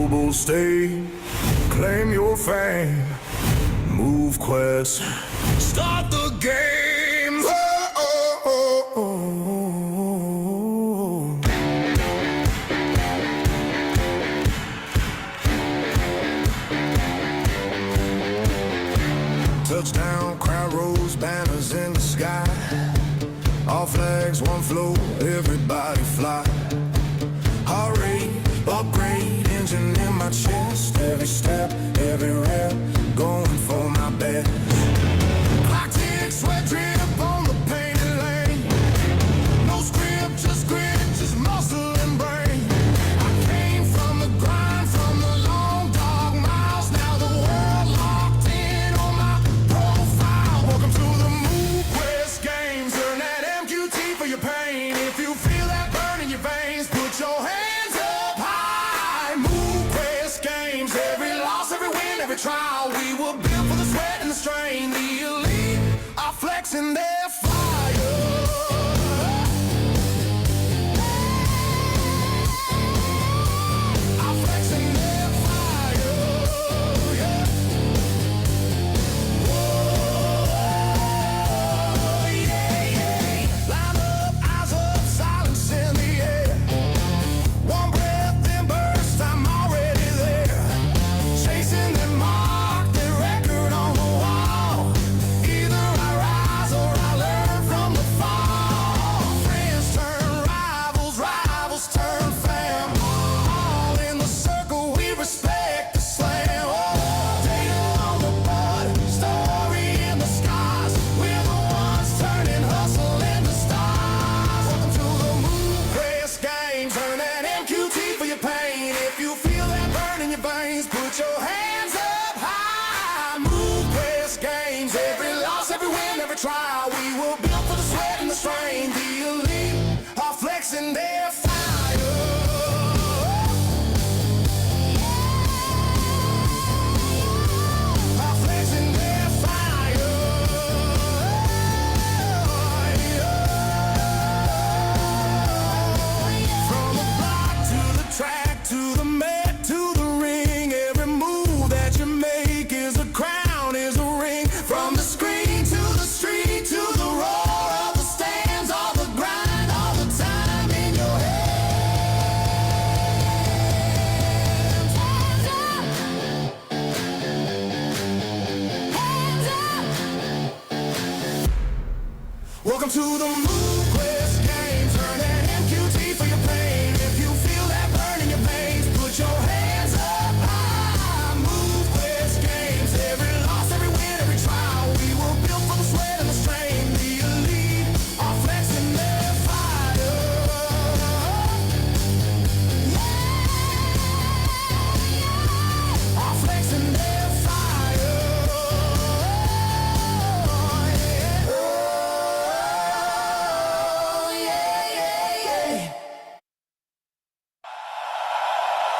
global stage. Claim your fame. MoveQuest. Start the game. Touchdown, crowd rolls, banners in the sky. All flags, one float, everybody fly. Heart rate, upgrade, engine in my chest. Every step, every rep, going for my best. Clock ticks, sweat drip on the painted lane. No script, just grit, just muscle and brain. I came from the grind, from the long dog miles. Now the world locked in on my profile. Welcome to the MoveQuest games. Earn that MQT for your pain. If you feel that burn in your veins, put your hands up high. MoveQuest games. Every loss, every win, every trial. We were built for the sweat and the strain. The elite are flexing their fire. Are flexing their fire. Yeah. Whoa, yeah, yeah. Line up, eyes up, silence in the air. One breath, then burst, I'm already there. Chasing that mark, that record on the wall. Either I rise or I learn from the fall. Friends turn rivals, rivals turn fam. All in the circle, we respect the slam. Oh, data on the board, story in the skies. We're the ones turning hustle into stars. Welcome to the MoveQuest games. Earn that MQT for your pain. If you feel that burn in your veins, put your hands up high. MoveQuest games. Every loss, every win, every trial. We were built for the sweat and the strain. The elite are flexing their fire. Are flexing their fire. From the block to the track to the mat to the ring. Every move that you make is a crown, is a ring. From the screen to the street to the roar of the stands. All the grind, all the time in your hands. Hands up. Hands up. Welcome to the MoveQuest games. Earn that MQT for your pain. If you feel that burn in your veins, put your hands up high. MoveQuest games. Every loss, every win, every trial. We were built for the sweat and the strain. The elite are flexing their fire. Yeah. Are flexing their fire. Yeah. Oh, yeah, yeah, yeah.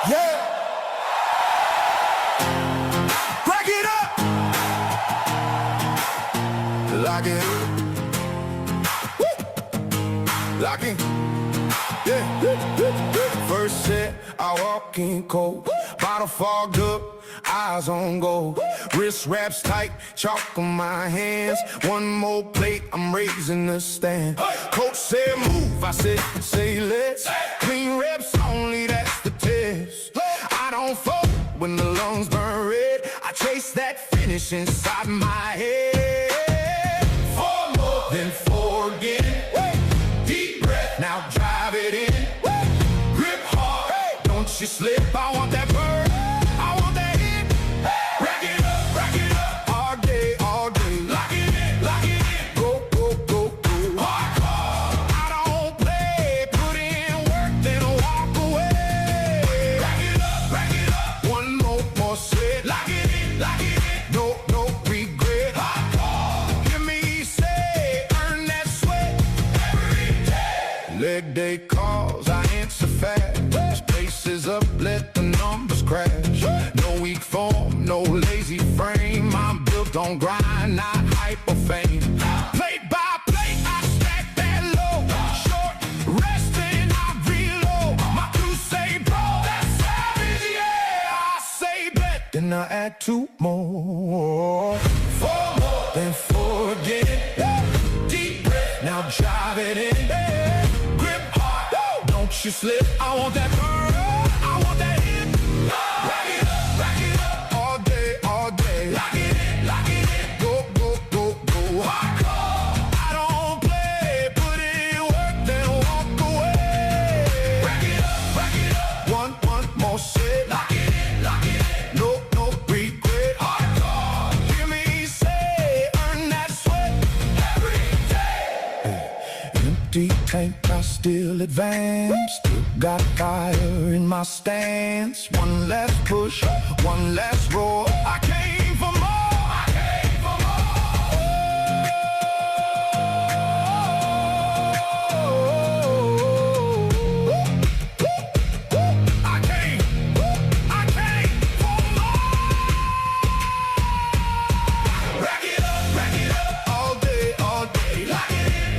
Yeah. Back it up. Lock it. Woo. Lock it. Yeah. First set, I walk in cold. Bottle fogged up, eyes on gold. Wrist wraps tight, chalk on my hands. One more plate, I'm raising the stand. Coach said move, I said say let's. Clean reps only, that's the test. I don't fuck when the lungs burn red. I chase that finish inside my head. Four more, then four again. Deep breath, now drive it in. Grip hard, don't you slip. I want that burn, I want that hit. Rack it up, all day, all day. Lock it in, go, go, go, go. Hardcore, I don't play. Put in work, then walk away. Rack it up, one more sweat. Lock it in, no, no regret. Hardcore, hear me say, earn that sweat every day. Leg day calls, I answer fast. Spaces up, let the numbers crash. No weak form, no lazy frame. I'm built on grind, not hype or fame. Plate by plate, I stack that low. Short, resting, I reload. My crusade, bro, that's savage, yeah. I add 2 more. 4 more, then 4 again. Deep breath, now drive it in. Grip hard, don't you slip. I want that burn, I want that hit. Rack it up, all day, all day. Lock it in, go, go, go, go. Hardcore, I don't play, put in work, then walk away. Rack it up, one more set. Lock it in, no regret. Hardcore, hear me say, earn that sweat every day. Empty tank, I still advance. Still got fire in my stance. One last push, one last roar. I came for more, I came for more. I came for more. Rack it up, all day, all day. Lock it in,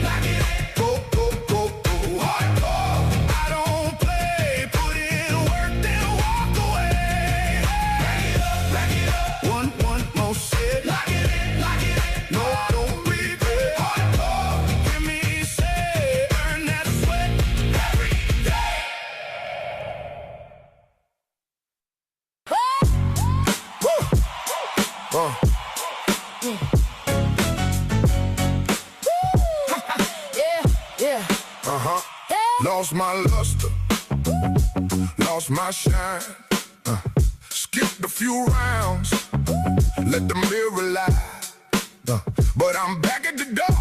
go, go, go, go. Hardcore, I don't play, put in work, then walk away. Rack it up, one more set. Lock it in, no regret. Hardcore, hear me say, earn that sweat every day. Yeah. Lost my luster, lost my shine. Skipped a few rounds, let the mirror lie. But I'm back at the door,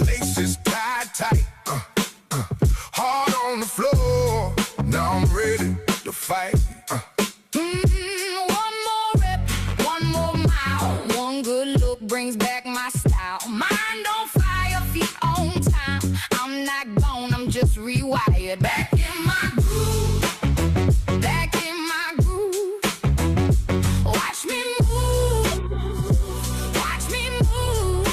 laces tied tight. Hard on the floor, now I'm ready to fight. One more rep, one more mile. One good look brings back my style. Mind on fire, feet on time. I'm not gone, I'm just rewired. Back in my groove, back in my groove. Watch me move, watch me move.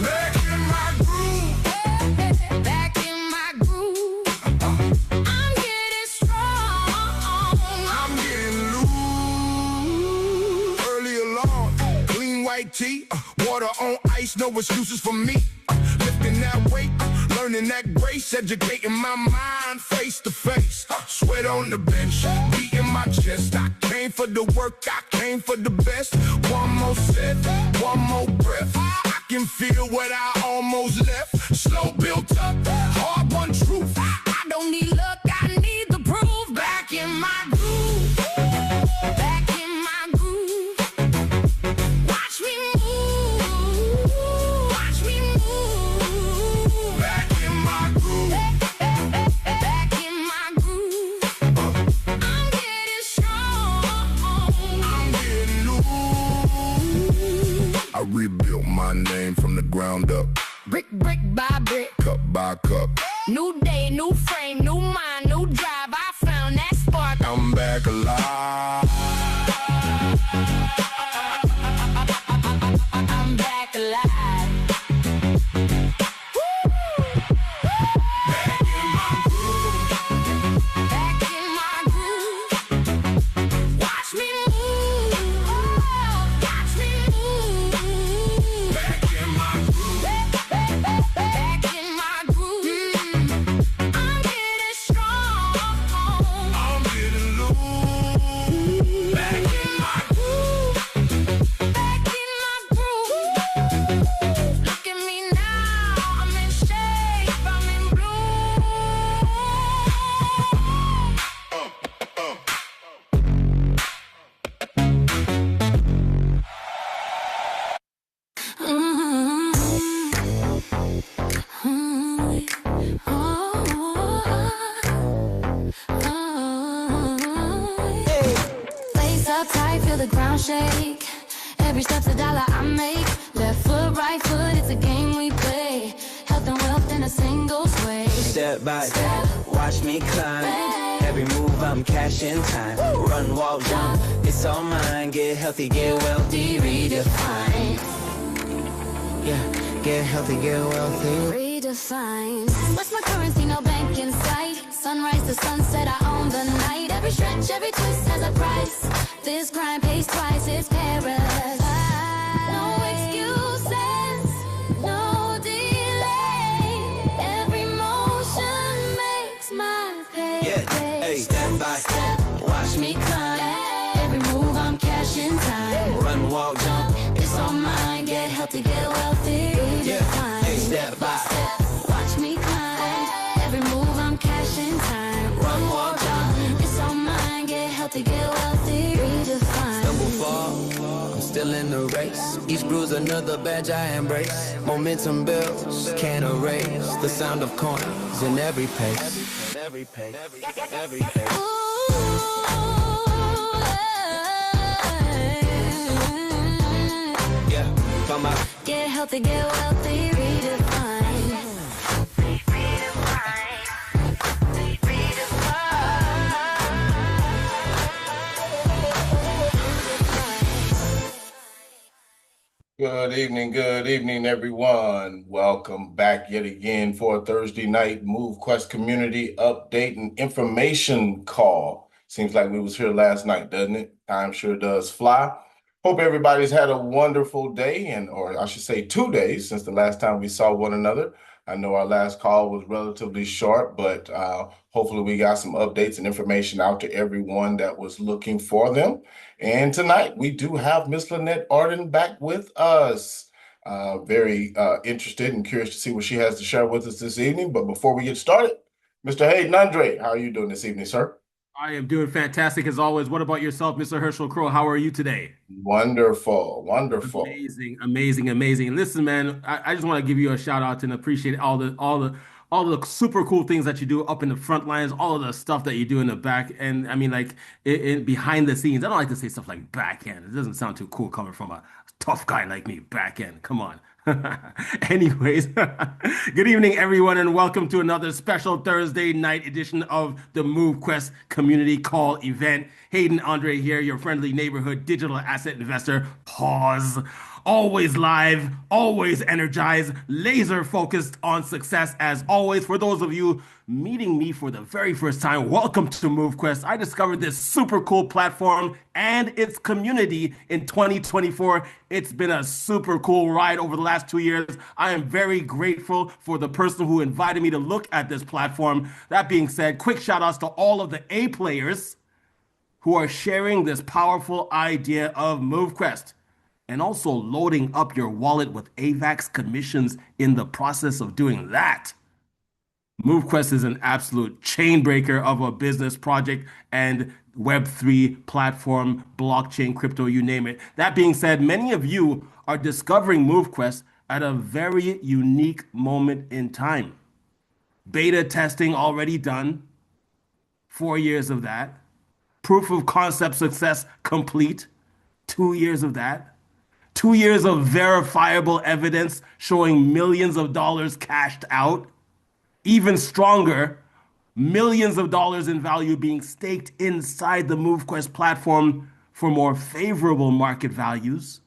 Back in my groove, Back in my groove. I'm getting strong. I'm getting loose. Early alarm, clean white tee, water on ice, no excuses for me. Lifting that weight, learning that grace, educating my mind face to face. Sweat on the bench, beating my chest. I came for the work, I came for the best. One more set, one more breath. I can feel what I almost left. Slow built up, hard won truth. I don't need luck, I need the proof. Back in my groove, back in my groove. Watch me move, watch me move. Back in my groove, Back in my groove. I'm getting strong. I'm getting loose. I rebuilt my name from the ground up, Brick by brick. cup by cup. New day, new frame, new mind, new drive. I found that spark. I'm back alive. I'm back alive. Back in my groove, Back in my groove. Watch me move. Watch me move. back in my groove. Back in my groove. I'm getting strong. I'm getting loose. Back in my groove. Back in my groove. Look at me now. I'm in shape. I'm in bloom. Lace up tight, feel the ground shake. Every step's a dollar I make. Left foot, right foot, it's a game we play. Health and wealth in a single sway. Step by step, watch me climb. Every move I'm cashing time. Run, walk, jump, it's all mine. Get healthy, get wealthy, redefine. Yeah, get healthy, get wealthy. Redefine. What's my currency? No bank in sight. sunrise to sunset, I own the night. Every stretch, every twist has a price. This grind pays twice, it's paradise. No excuses, no delay. Every motion makes my payday. Hey, step by step, watch me climb. Every move, I'm cashing time. Run, walk, jump. It's all mine, get healthy, get wealthy. Redefine. Hey, step by step, Watch me climb. Every move, I'm cashing time. run, walk, jump. It's all mine, get healthy, get wealthy. Redefine. Stumble, fall, I'm still in the race. Each bruise another badge I embrace. Momentum builds, can't erase the sound of coins in every pace. Every pace, every pace. Yeah, come on. Get healthy, get wealthy, redefine. Good evening, everyone. Welcome back yet again for a Thursday night MoveQuest community update and information call. Seems like we was here last night, doesn't it? Time sure does fly. Hope everybody's had a wonderful day, or I should say 2 days since the last time we saw one another. I know our last call was relatively short, but hopefully we got some updates and information out to everyone that was looking for them. And tonight we do have Miss Lynette Arden back with us. Very interested and curious to see what she has to share with us this evening. But before we get started, Mr. Hayden Andre, how are you doing this evening, sir? I am doing fantastic as always. What about yourself, Mr. Herschel Crow? How are you today? Wonderful, wonderful. Amazing, amazing, amazing. Listen, man, I just want to give you a shout out and appreciate all the super cool things that you do up in the front lines, all of the stuff that you do in the back, and I mean, like behind the scenes. I don't like to say stuff like backhand. It doesn't sound too cool coming from a tough guy like me. Backhand, come on. Anyways, good evening, everyone, and welcome to another special Thursday night edition of the MoveQuest Community Call event. Hayden Andre here, your friendly neighborhood digital asset investor. Pause. Always live, always energized, laser focused on success as always. For those of you meeting me for the very first time, welcome to MoveQuest. I discovered this super cool platform and its community in 2024. It's been a super cool ride over the last 2 years. I am very grateful for the person who invited me to look at this platform. That being said, quick shout outs to all of the A players who are sharing this powerful idea of MoveQuest and also loading up your wallet with AVAX commissions in the process of doing that. MoveQuest is an absolute chain breaker of a business project and Web3 platform, blockchain, crypto, you name it. That being said, many of you are discovering MoveQuest at a very unique moment in time. Beta testing already done, 4 years of that. Proof of concept success complete, 2 years of that. 2 years of verifiable evidence showing millions of dollars cashed out. Even stronger, millions of dollars in value being staked inside the MoveQuest platform for more favorable market values.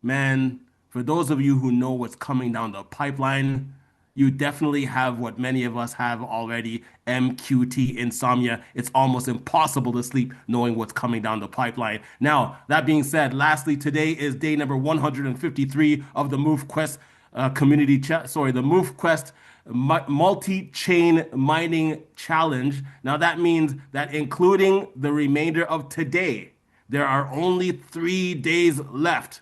Man, for those of you who know what's coming down the pipeline, you definitely have what many of us have already, MQT insomnia. It's almost impossible to sleep knowing what's coming down the pipeline. Now, that being said, lastly, today is day number 153 of the MoveQuest the MoveQuest multi-chain mining challenge. Now, that means that including the remainder of today, there are only 3 days left.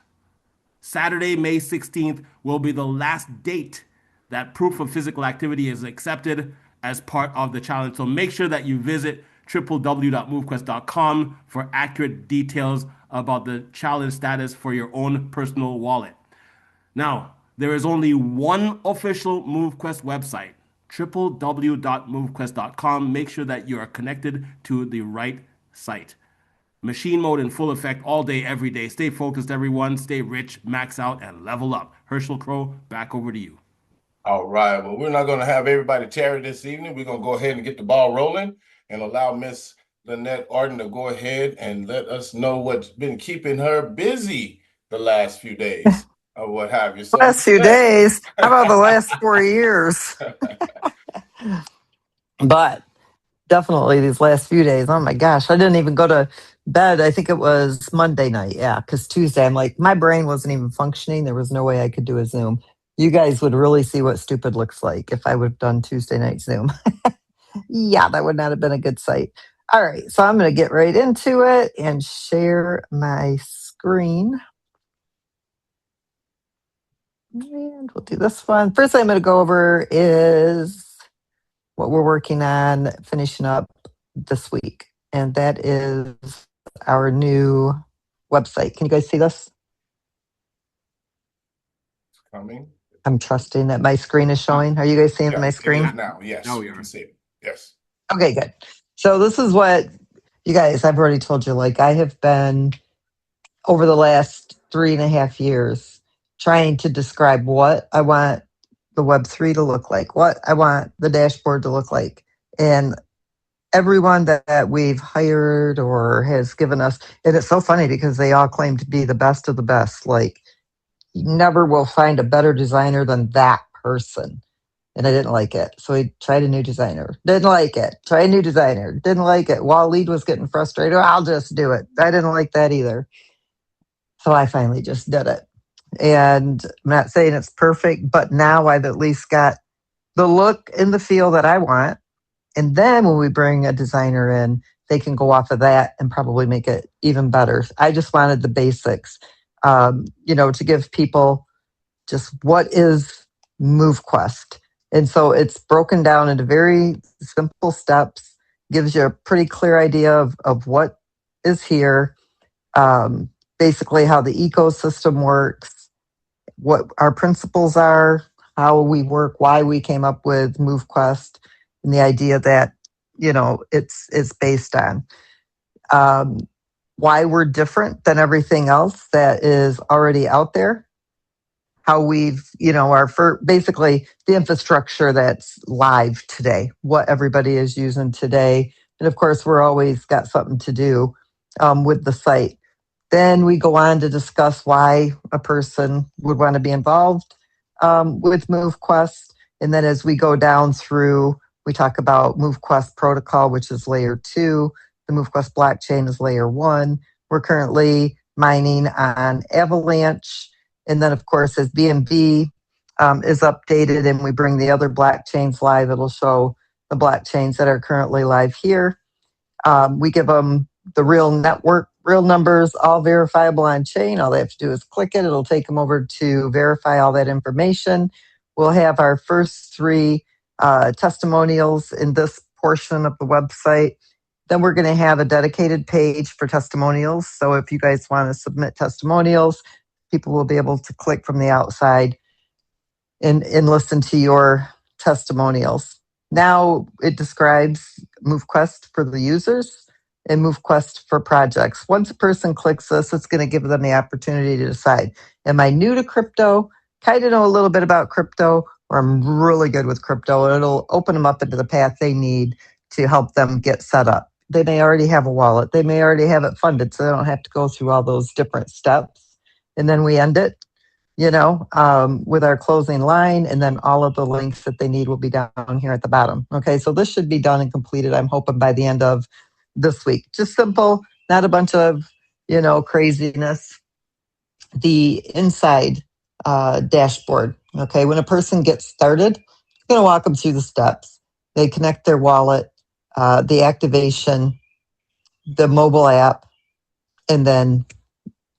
Saturday, May 16th will be the last date that proof of physical activity is accepted as part of the challenge. So make sure that you visit www.movequest.com for accurate details about the challenge status for your own personal wallet. Now, there is only one official MoveQuest website, www.movequest.com. Make sure that you are connected to the right site. Machine mode in full effect all day, every day. Stay focused, everyone. Stay rich, max out, and level up. Herschel Crow, back over to you. All right. Well, we're not going to have everybody tarry this evening. We're going to go ahead and get the ball rolling and allow Miss Lynette Arden to go ahead and let us know what's been keeping her busy the last few days or what have you. So, Last few days. How about the last 4 years? But definitely these last few days, oh my gosh, I didn't even go to bed. I think it was Monday night. Yeah, because Tuesday, I'm like, my brain wasn't even functioning. There was no way I could do a Zoom. You guys would really see what stupid looks like if I would have done Tuesday night Zoom. Yeah, that would not have been a good sight. All right, so I'm going to get right into it and share my screen. And we'll do this one. First thing I'm going to go over is what we're working on finishing up this week. And that is our new website. Can you guys see this? It's coming. I'm trusting that my screen is showing. Are you guys seeing my screen? It is now, yes. Now we can are. see it. Yes. Okay, good. So this is what you guys, I've already told you, like I have been over the last 3.5 years trying to describe what I want the Web3 to look like, what I want the dashboard to look like. And everyone that we've hired or has given us, and it's so funny because they all claim to be the best of the best. Like, you never will find a better designer than that person. And I didn't like it. So we tried a new designer. Didn't like it. Try a new designer. Didn't like it. While lead was getting frustrated, I'll just do it. I didn't like that either. So I finally just did it. And I'm not saying it's perfect, but now I've at least got the look and the feel that I want. And then when we bring a designer in, they can go off of that and probably make it even better. I just wanted the basics, to give people just what is MoveQuest. And so it's broken down into very simple steps, gives you a pretty clear idea of what is here, basically how the ecosystem works, what our principles are, how we work, why we came up with MoveQuest, and the idea that it's based on why we're different than everything else that is already out there. How we've, basically the infrastructure that's live today, what everybody is using today. And of course, we're always got something to do with the site. Then we go on to discuss why a person would want to be involved with MoveQuest. And then as we go down through, we talk about MoveQuest protocol, which is layer 2. The MoveQuest blockchain is layer 1. We're currently mining on Avalanche. And then, of course, as BNB is updated and we bring the other blockchains live, it'll show the blockchains that are currently live here. We give them the real network, real numbers, all verifiable on chain. All they have to do is click it. It'll take them over to verify all that information. We'll have our first 3 testimonials in this portion of the website. Then we're going to have a dedicated page for testimonials. So if you guys want to submit testimonials, people will be able to click from the outside and listen to your testimonials. Now it describes MoveQuest for the users and MoveQuest for projects. Once a person clicks this, it's going to give them the opportunity to decide, am I new to crypto, kind of know a little bit about crypto, or I'm really good with crypto? And it'll open them up into the path they need to help them get set up. They may already have a wallet. They may already have it funded, so they don't have to go through all those different steps. And then we end it, with our closing line, and then all of the links that they need will be down here at the bottom. Okay, so this should be done and completed, I'm hoping, by the end of this week. Just simple, not a bunch of, craziness. The inside dashboard, okay, when a person gets started, I'm going to walk them through the steps. They connect their wallet, the activation, the mobile app, and then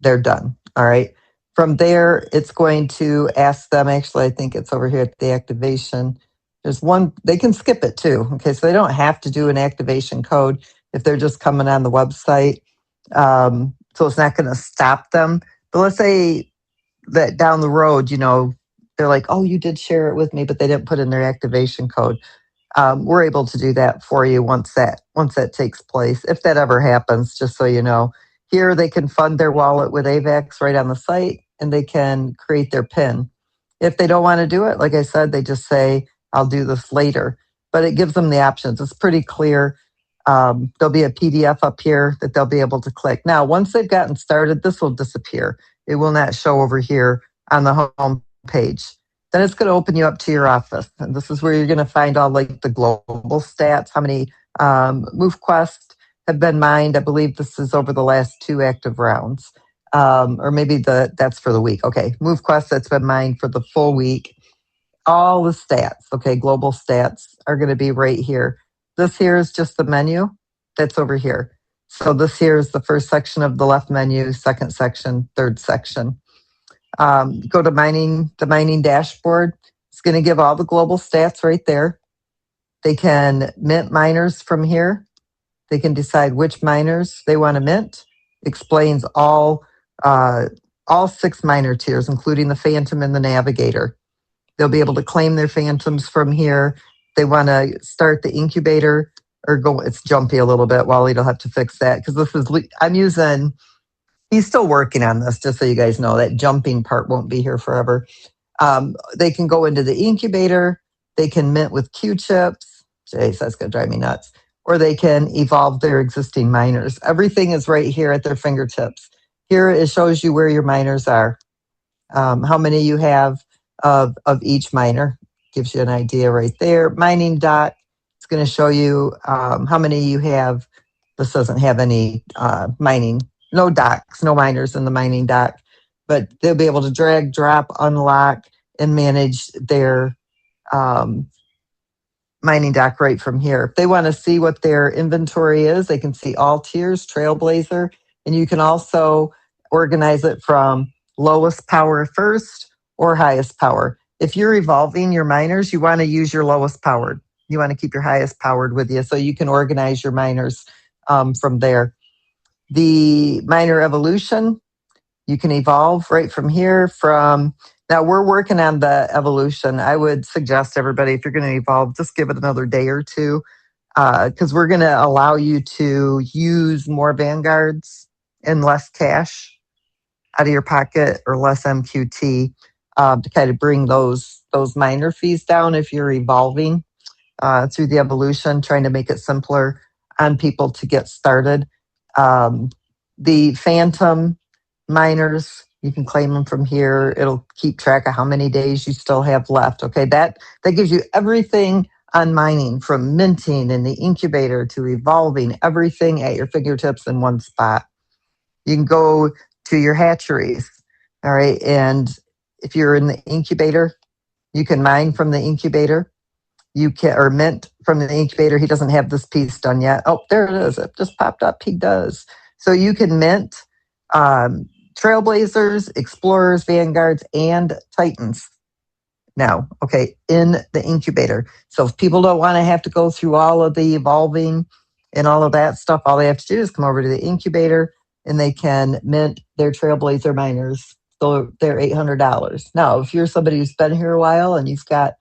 they're done. All right. From there, it's going to ask them, actually, I think it's over here at the activation. There's one, they can skip it too. Okay. So they don't have to do an activation code if they're just coming on the website. So it's not going to stop them. But let's say that down the road, they're like, oh, you did share it with me, but they didn't put in their activation code. We're able to do that for you once that takes place, if that ever happens, just so you know. Here they can fund their wallet with AVAX right on the site, and they can create their PIN. If they don't want to do it, like I said, they just say, I'll do this later. But it gives them the options. It's pretty clear. There'll be a PDF up here that they'll be able to click. Now, once they've gotten started, this will disappear. It will not show over here on the home page. Then it's going to open you up to your office. And this is where you're going to find all like the global stats, how many MoveQuest have been mined. I believe this is over the last 2 active rounds. Or maybe that's for the week. Okay, MoveQuest that's been mined for the full week. All the stats, okay, global stats are going to be right here. This here is just the menu that's over here. So this here is the first section of the left menu, second section, third section. Go to the mining dashboard. It's going to give all the global stats right there. They can mint miners from here. They can decide which miners they want to mint. Explains all 6 miner tiers, including the Phantom and the Navigator. They'll be able to claim their Phantoms from here. They want to start the incubator or go. It's jumpy a little bit. Wally will have to fix that because I'm using. He's still working on this, just so you guys know. That jumping part won't be here forever. They can go into the incubator. They can mint with Q-chips. Jeez, that's going to drive me nuts. Or they can evolve their existing miners. Everything is right here at their fingertips. Here it shows you where your miners are, how many you have of each miner. Gives you an idea right there. Mining doc, it's going to show you how many you have. This doesn't have any mining. No docks, no miners in the mining dock, but they'll be able to drag, drop, unlock, and manage their mining dock right from here. If they want to see what their inventory is, they can see all tiers, Trailblazer, and you can also organize it from lowest power first or highest power. If you're evolving your miners, you want to use your lowest powered. You want to keep your highest powered with you so you can organize your miners from there. The miner evolution, you can evolve right from here. Now we're working on the evolution. I would suggest everybody, if you're going to evolve, just give it another day or two, because we're going to allow you to use more vanguards and less cash out of your pocket, or less MQT, to kind of bring those miner fees down if you're evolving through the evolution, trying to make it simpler on people to get started. The Phantom miners, you can claim them from here. It'll keep track of how many days you still have left. Okay, that gives you everything on mining, from minting in the incubator to evolving, everything at your fingertips in one spot. You can go to your hatcheries, all right, and if you're in the incubator, you can mine from the incubator. You can, or mint from the incubator. He doesn't have this piece done yet. Oh, there it is. It just popped up. He does. So you can mint Trailblazers, Explorers, Vanguards, and Titans now, okay, in the incubator. So if people don't want to have to go through all of the evolving and all of that stuff, all they have to do is come over to the incubator and they can mint their Trailblazer miners. So they're $800. Now, if you're somebody who's been here a while and you've got,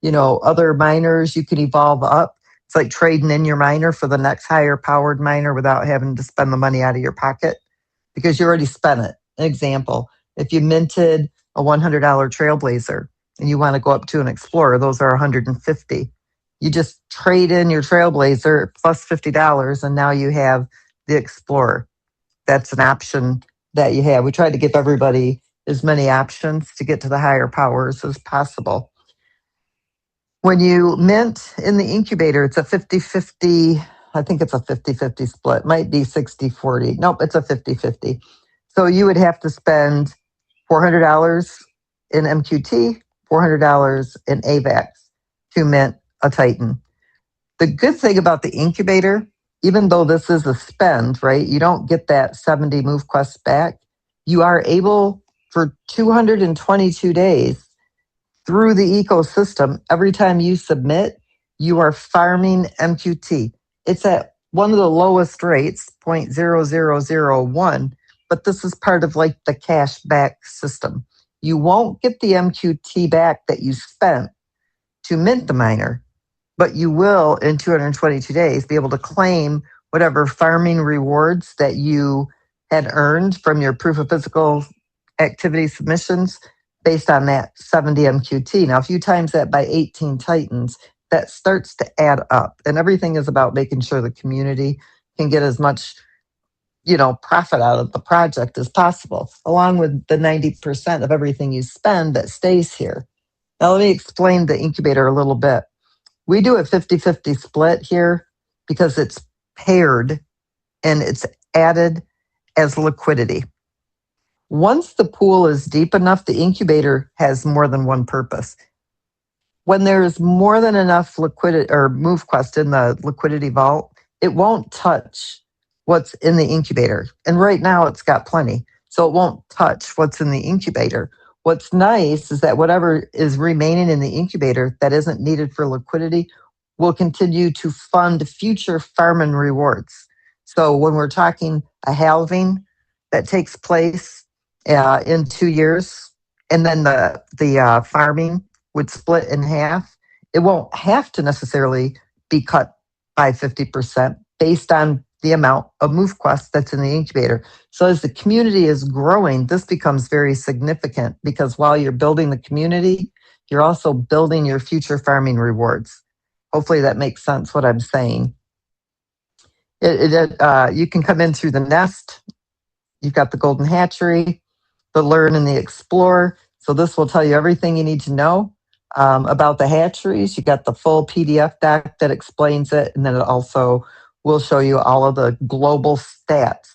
other miners you can evolve up, it's like trading in your miner for the next higher powered miner without having to spend the money out of your pocket because you already spent it. An example, if you minted a $100 Trailblazer and you want to go up to an Explorer, those are $150. You just trade in your Trailblazer plus $50 and now you have the Explorer. That's an option that you have. We try to give everybody as many options to get to the higher powers as possible. When you mint in the incubator, it's a 50-50. I think it's a 50-50 split. Might be 60-40. Nope, it's a 50-50. So you would have to spend $400 in MQT, $400 in AVAX to mint a Titan. The good thing about the incubator, even though this is a spend, right? You don't get that 70 MoveQuest back. You are able for 222 days through the ecosystem. Every time you submit, you are farming MQT. It's at one of the lowest rates, 0.0001, but this is part of like the cash back system. You won't get the MQT back that you spent to mint the miner, but you will in 222 days be able to claim whatever farming rewards that you had earned from your proof of physical activity submissions based on that 70 MQT. Now, if you times that by 18 Titans, that starts to add up. And everything is about making sure the community can get as much, profit out of the project as possible, along with the 90% of everything you spend that stays here. Now, let me explain the incubator a little bit. We do a 50-50 split here because it's paired and it's added as liquidity. Once the pool is deep enough, the incubator has more than one purpose. When there's more than enough liquidity or MoveQuest in the liquidity vault, it won't touch what's in the incubator. And right now it's got plenty. So it won't touch what's in the incubator. What's nice is that whatever is remaining in the incubator that isn't needed for liquidity will continue to fund future farming rewards. So when we're talking a halving that takes place in 2 years, and then the farming would split in half, it won't have to necessarily be cut by 50% based on the amount of MoveQuest that's in the incubator. So as the community is growing, this becomes very significant because while you're building the community, you're also building your future farming rewards. Hopefully that makes sense what I'm saying. You can come in through the nest. You've got the golden hatchery, the learn and the explore. So this will tell you everything you need to know about the hatcheries. You got the full PDF deck that explains it, and then it also will show you all of the global stats.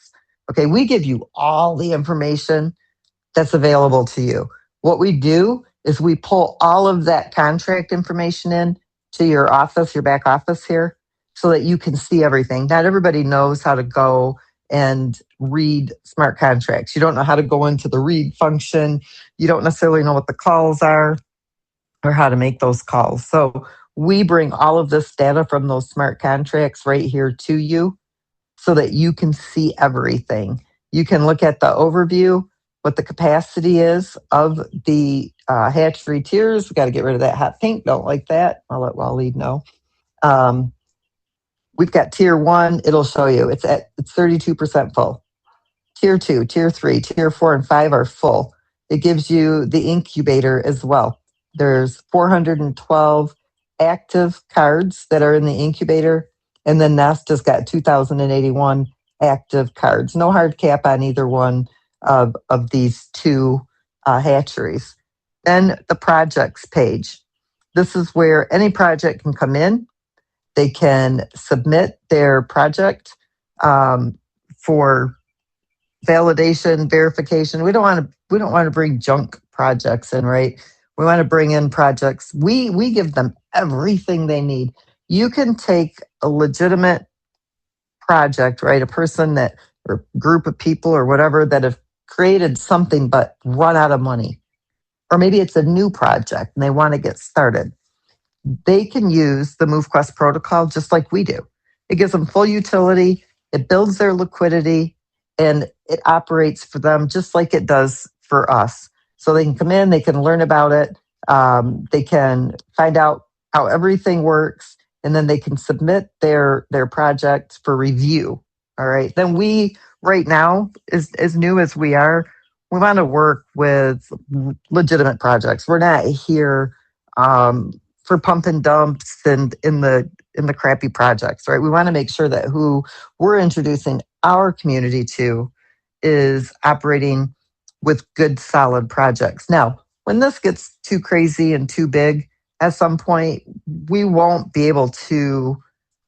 Okay, we give you all the information that's available to you. What we do is we pull all of that contract information in to your office, your back office here, so that you can see everything. Not everybody knows how to go and read smart contracts. You don't know how to go into the read function. You don't necessarily know what the calls are or how to make those calls. So we bring all of this data from those smart contracts right here to you so that you can see everything. You can look at the overview, what the capacity is of the hatchery tiers. We got to get rid of that hot pink. Don't like that. I'll let Waleed know. We've got tier 1. It'll show you it's 32% full. Tier 2, tier 3, tier 4, and 5 are full. It gives you the incubator as well. There's 412 active cards that are in the incubator, and the nest has got 2,081 active cards. No hard cap on either one of these two hatcheries. Then the projects page. This is where any project can come in. They can submit their project for validation, verification. We don't want to bring junk projects in, right? We want to bring in projects. We give them everything they need. You can take a legitimate project, right? A person that or group of people or whatever that have created something but run out of money. Or maybe it's a new project and they want to get started. They can use the MoveQuest protocol just like we do. It gives them full utility, it builds their liquidity, and it operates for them just like it does for us. So they can come in, they can learn about it, they can find out how everything works, and then they can submit their project for review. All right. Then we, right now, as new as we are, we want to work with legitimate projects. We're not here for pump and dumps and in the crappy projects, right? We want to make sure that who we're introducing our community to is operating with good, solid projects. Now, when this gets too crazy and too big, at some point, we won't be able to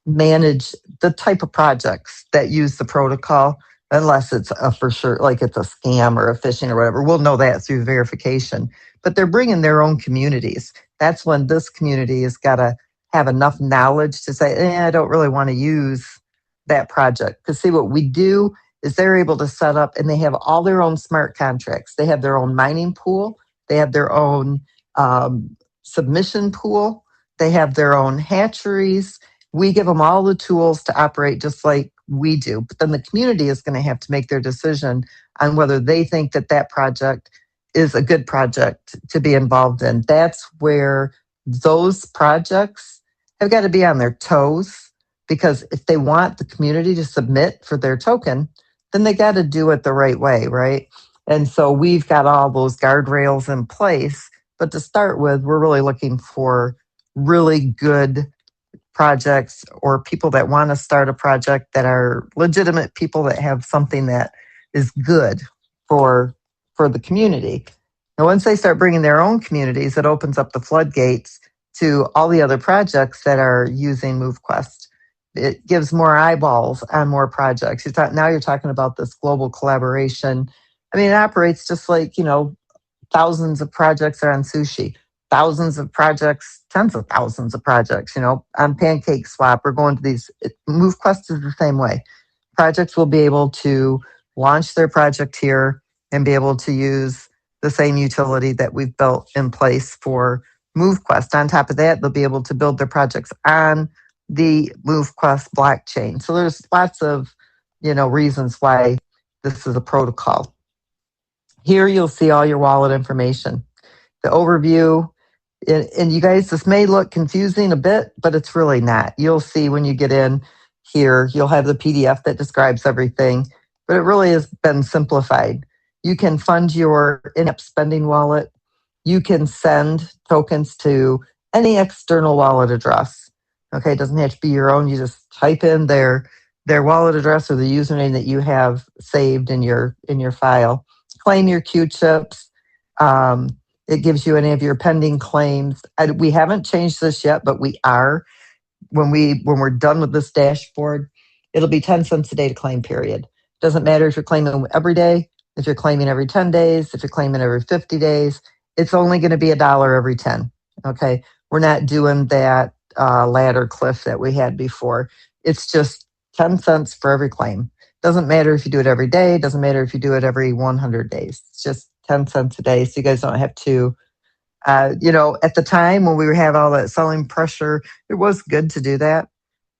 manage the type of projects that use the protocol unless it's a for sure, like it's a scam or a phishing or whatever. We'll know that through verification. But they're bringing their own communities. That's when this community has got to have enough knowledge to say, I don't really want to use that project. Because see, what we do is they're able to set up and they have all their own smart contracts. They have their own mining pool. They have their own submission pool. They have their own hatcheries. We give them all the tools to operate just like we do. But then the community is going to have to make their decision on whether they think that that project is a good project to be involved in. That's where those projects have got to be on their toes, because if they want the community to submit for their token, then they got to do it the right way, right? And so we've got all those guardrails in place. But to start with, we're really looking for really good projects or people that want to start a project that are legitimate people that have something that is good for the community. Now, once they start bringing their own communities, it opens up the floodgates to all the other projects that are using MoveQuest. It gives more eyeballs on more projects. Now you're talking about this global collaboration. I mean, it operates just like, thousands of projects are on sushi, thousands of projects, tens of thousands of projects, on Pancake Swap. We're going to these. MoveQuest is the same way. Projects will be able to launch their project here and be able to use the same utility that we've built in place for MoveQuest. On top of that, they'll be able to build their projects on the MoveQuest blockchain. So there's lots of, reasons why this is a protocol. Here you'll see all your wallet information, the overview. And you guys, this may look confusing a bit, but it's really not. You'll see when you get in here, you'll have the PDF that describes everything, but it really has been simplified. You can fund your in-app spending wallet. You can send tokens to any external wallet address. Okay, it doesn't have to be your own. You just type in their wallet address or the username that you have saved in your file. Claim your Q-chips. It gives you any of your pending claims. We haven't changed this yet, but we are. When we're done with this dashboard, it'll be 10 cents a day to claim, period. Doesn't matter if you're claiming every day, if you're claiming every 10 days, if you're claiming every 50 days, it's only going to be $1 every 10. Okay. We're not doing that ladder cliff that we had before. It's just 10 cents for every claim. Doesn't matter if you do it every day. Doesn't matter if you do it every 100 days. It's just 10 cents a day. So you guys don't have to, at the time when we have all that selling pressure, it was good to do that.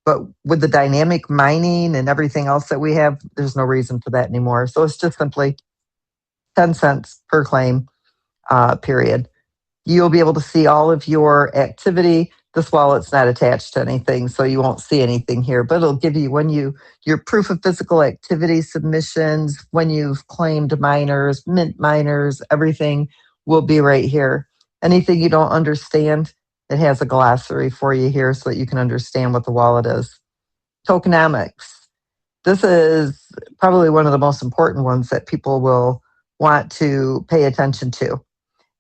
But with the dynamic mining and everything else that we have, there's no reason for that anymore. So it's just simply 10 cents per claim, period. You'll be able to see all of your activity. This wallet's not attached to anything, so you won't see anything here, but it'll give you your proof of physical activity submissions, when you've claimed miners, mint miners, everything will be right here. Anything you don't understand, it has a glossary for you here so that you can understand what the wallet is. Tokenomics. This is probably one of the most important ones that people will want to pay attention to.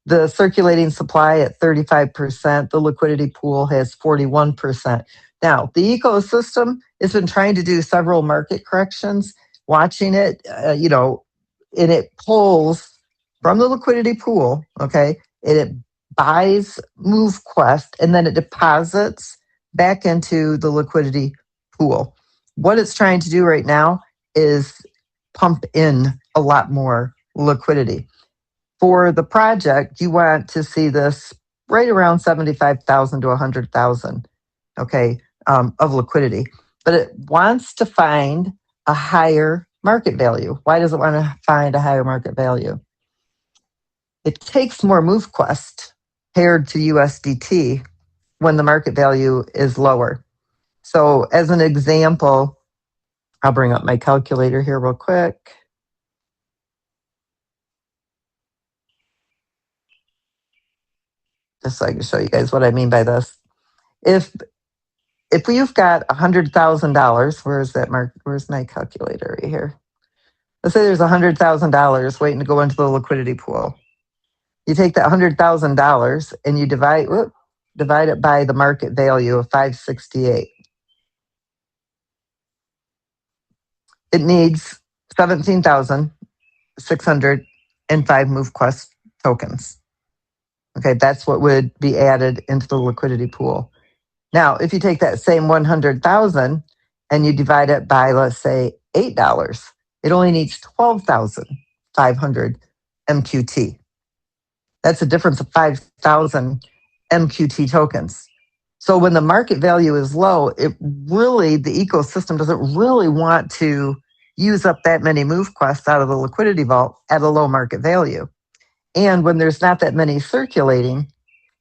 The circulating supply at 35%, the liquidity pool has 41%. Now, the ecosystem has been trying to do several market corrections, watching it, and it pulls from the liquidity pool, okay, and it buys MoveQuest, and then it deposits back into the liquidity pool. What it's trying to do right now is pump in a lot more liquidity. For the project, you want to see this right around 75,000 to 100,000, okay, of liquidity. But it wants to find a higher market value. Why does it want to find a higher market value? It takes more MoveQuest paired to USDT when the market value is lower. So as an example, I'll bring up my calculator here real quick. Just so I can show you guys what I mean by this. If we've got $100,000, where's that mark? Where's my calculator right here? Let's say there's $100,000 waiting to go into the liquidity pool. You take that $100,000 and you divide it by the market value of 568. It needs 17,605 MoveQuest tokens. Okay, that's what would be added into the liquidity pool. Now, if you take that same 100,000 and you divide it by, let's say, $8, it only needs 12,500 MQT. That's a difference of 5,000 MQT tokens. So when the market value is low, the ecosystem doesn't really want to use up that many MoveQuests out of the liquidity vault at a low market value. And when there's not that many circulating,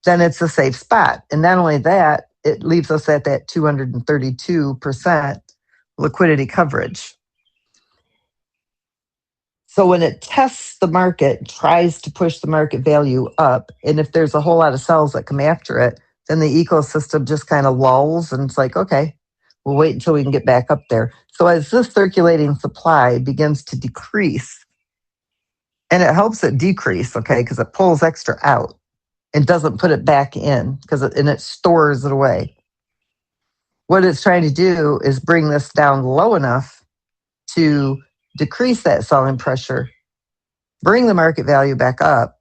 then it's a safe spot. And not only that, it leaves us at that 232% liquidity coverage. So when it tests the market, tries to push the market value up, and if there's a whole lot of cells that come after it, then the ecosystem just kind of lulls and it's like, okay, we'll wait until we can get back up there. So as this circulating supply begins to decrease, And it helps it decrease, okay, because it pulls extra out and doesn't put it back in and it stores it away. What it's trying to do is bring this down low enough to decrease that selling pressure, bring the market value back up,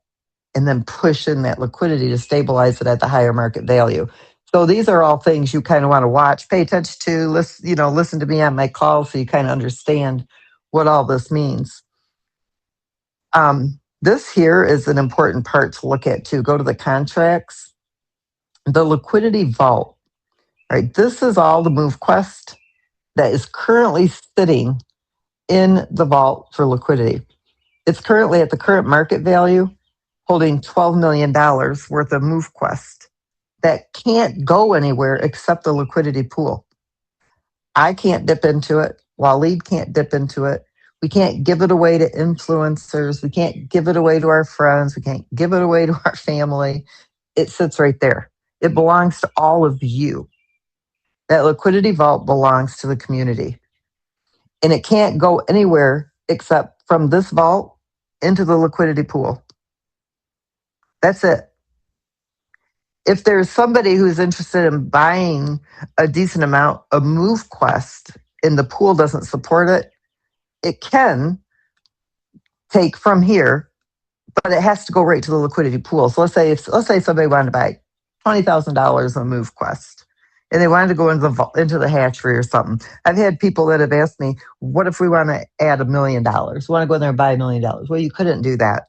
and then push in that liquidity to stabilize it at the higher market value. So these are all things you kind of want to watch, pay attention to, listen to me on my call so you kind of understand what all this means. This here is an important part to look at too. Go to the contracts, the liquidity vault. Right, this is all the MoveQuest that is currently sitting in the vault for liquidity. It's currently at the current market value, holding $12 million worth of MoveQuest that can't go anywhere except the liquidity pool. I can't dip into it. Waleed can't dip into it. We can't give it away to influencers. We can't give it away to our friends. We can't give it away to our family. It sits right there. It belongs to all of you. That liquidity vault belongs to the community. And it can't go anywhere except from this vault into the liquidity pool. That's it. If there's somebody who's interested in buying a decent amount of MoveQuest and the pool doesn't support it, it can take from here, but it has to go right to the liquidity pool. So let's say somebody wanted to buy $20,000 on MoveQuest and they wanted to go into the hatchery or something. I've had people that have asked me, what if we want to add $1 million? We want to go in there and buy $1 million. Well, you couldn't do that.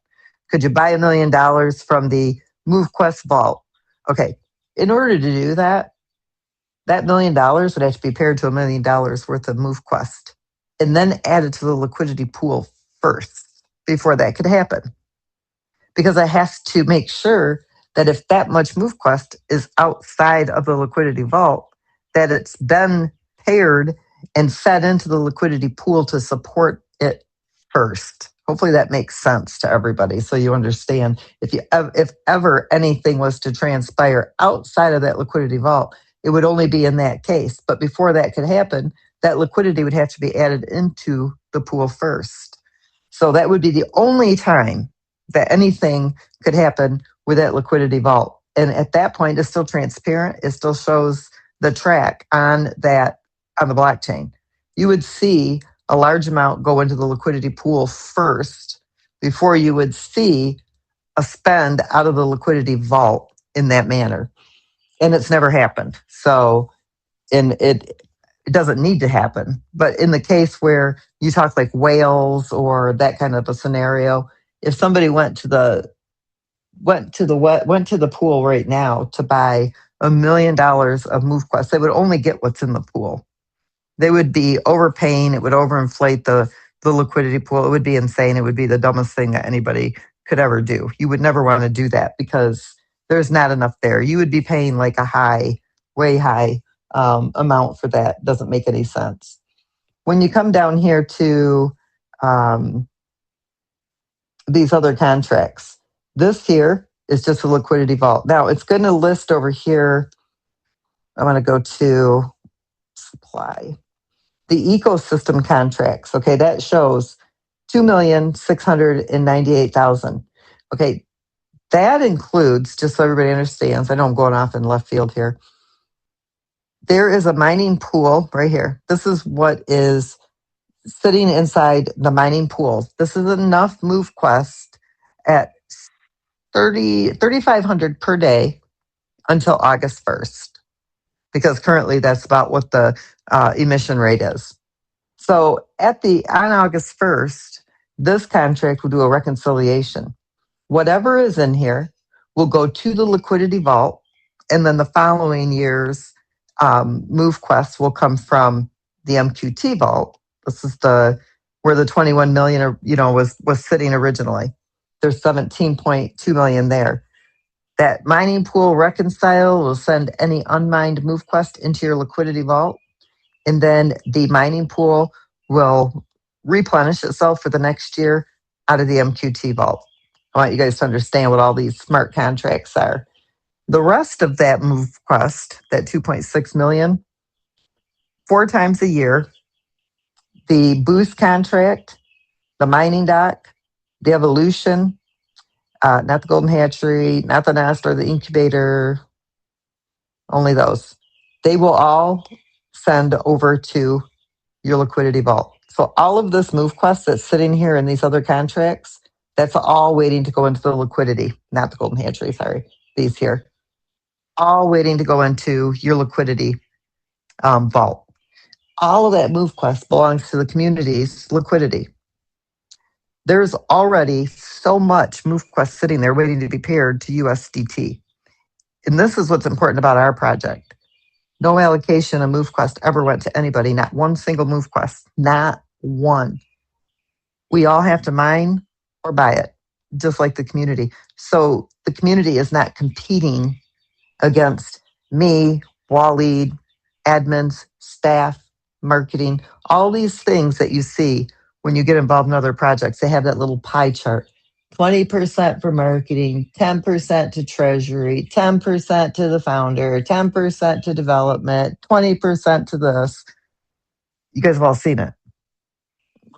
Could you buy $1 million from the MoveQuest vault? Okay, in order to do that, that $1 million would have to be paired to $1 million worth of MoveQuest and then added to the liquidity pool first before that could happen. Because it has to make sure that if that much MoveQuest is outside of the liquidity vault, that it's been paired and fed into the liquidity pool to support it first. Hopefully that makes sense to everybody so you understand if ever anything was to transpire outside of that liquidity vault, it would only be in that case. But before that could happen, that liquidity would have to be added into the pool first. So that would be the only time that anything could happen with that liquidity vault. And at that point, it's still transparent. It still shows the track on the blockchain. You would see a large amount go into the liquidity pool first before you would see a spend out of the liquidity vault in that manner. And it's never happened. So, and it doesn't need to happen. But in the case where you talk like whales or that kind of a scenario, if somebody went to the pool right now to buy $1 million of MoveQuest, they would only get what's in the pool. They would be overpaying. It would overinflate the liquidity pool. It would be insane. It would be the dumbest thing that anybody could ever do. You would never want to do that because there's not enough there. You would be paying like a way high amount for that. Doesn't make any sense. When you come down here to these other contracts, this here is just a liquidity vault. Now it's going to list over here. I want to go to supply. The ecosystem contracts, okay, that shows 2,698,000. Okay, that includes, just so everybody understands, I know I'm going off in left field here. There is a mining pool right here. This is what is sitting inside the mining pool. This is enough MoveQuest at 3,500 per day until August 1st, because currently that's about what the emission rate is. So on August 1st, this contract will do a reconciliation. Whatever is in here will go to the liquidity vault, and then the following year's MoveQuest will come from the MQT vault. This is where the 21 million, was sitting originally. There's 17.2 million there. That mining pool reconcile will send any unmined MoveQuest into your liquidity vault, and then the mining pool will replenish itself for the next year out of the MQT vault. I want you guys to understand what all these smart contracts are. The rest of that MoveQuest, that 2.6 million, 4 times a year, the boost contract, the mining dock, the evolution, not the golden hatchery, not the nest or the incubator, only those. They will all send over to your liquidity vault. So all of this MoveQuest that's sitting here in these other contracts, that's all waiting to go into the liquidity, not the golden hatchery, sorry, these here, all waiting to go into your liquidity vault. All of that MoveQuest belongs to the community's liquidity. There's already so much MoveQuest sitting there waiting to be paired to USDT. And this is what's important about our project. No allocation of MoveQuest ever went to anybody, not one single MoveQuest, not one. We all have to mine or buy it, just like the community. So the community is not competing against me, Wally, admins, staff, marketing, all these things that you see when you get involved in other projects. They have that little pie chart. 20% for marketing, 10% to treasury, 10% to the founder, 10% to development, 20% to this. You guys have all seen it.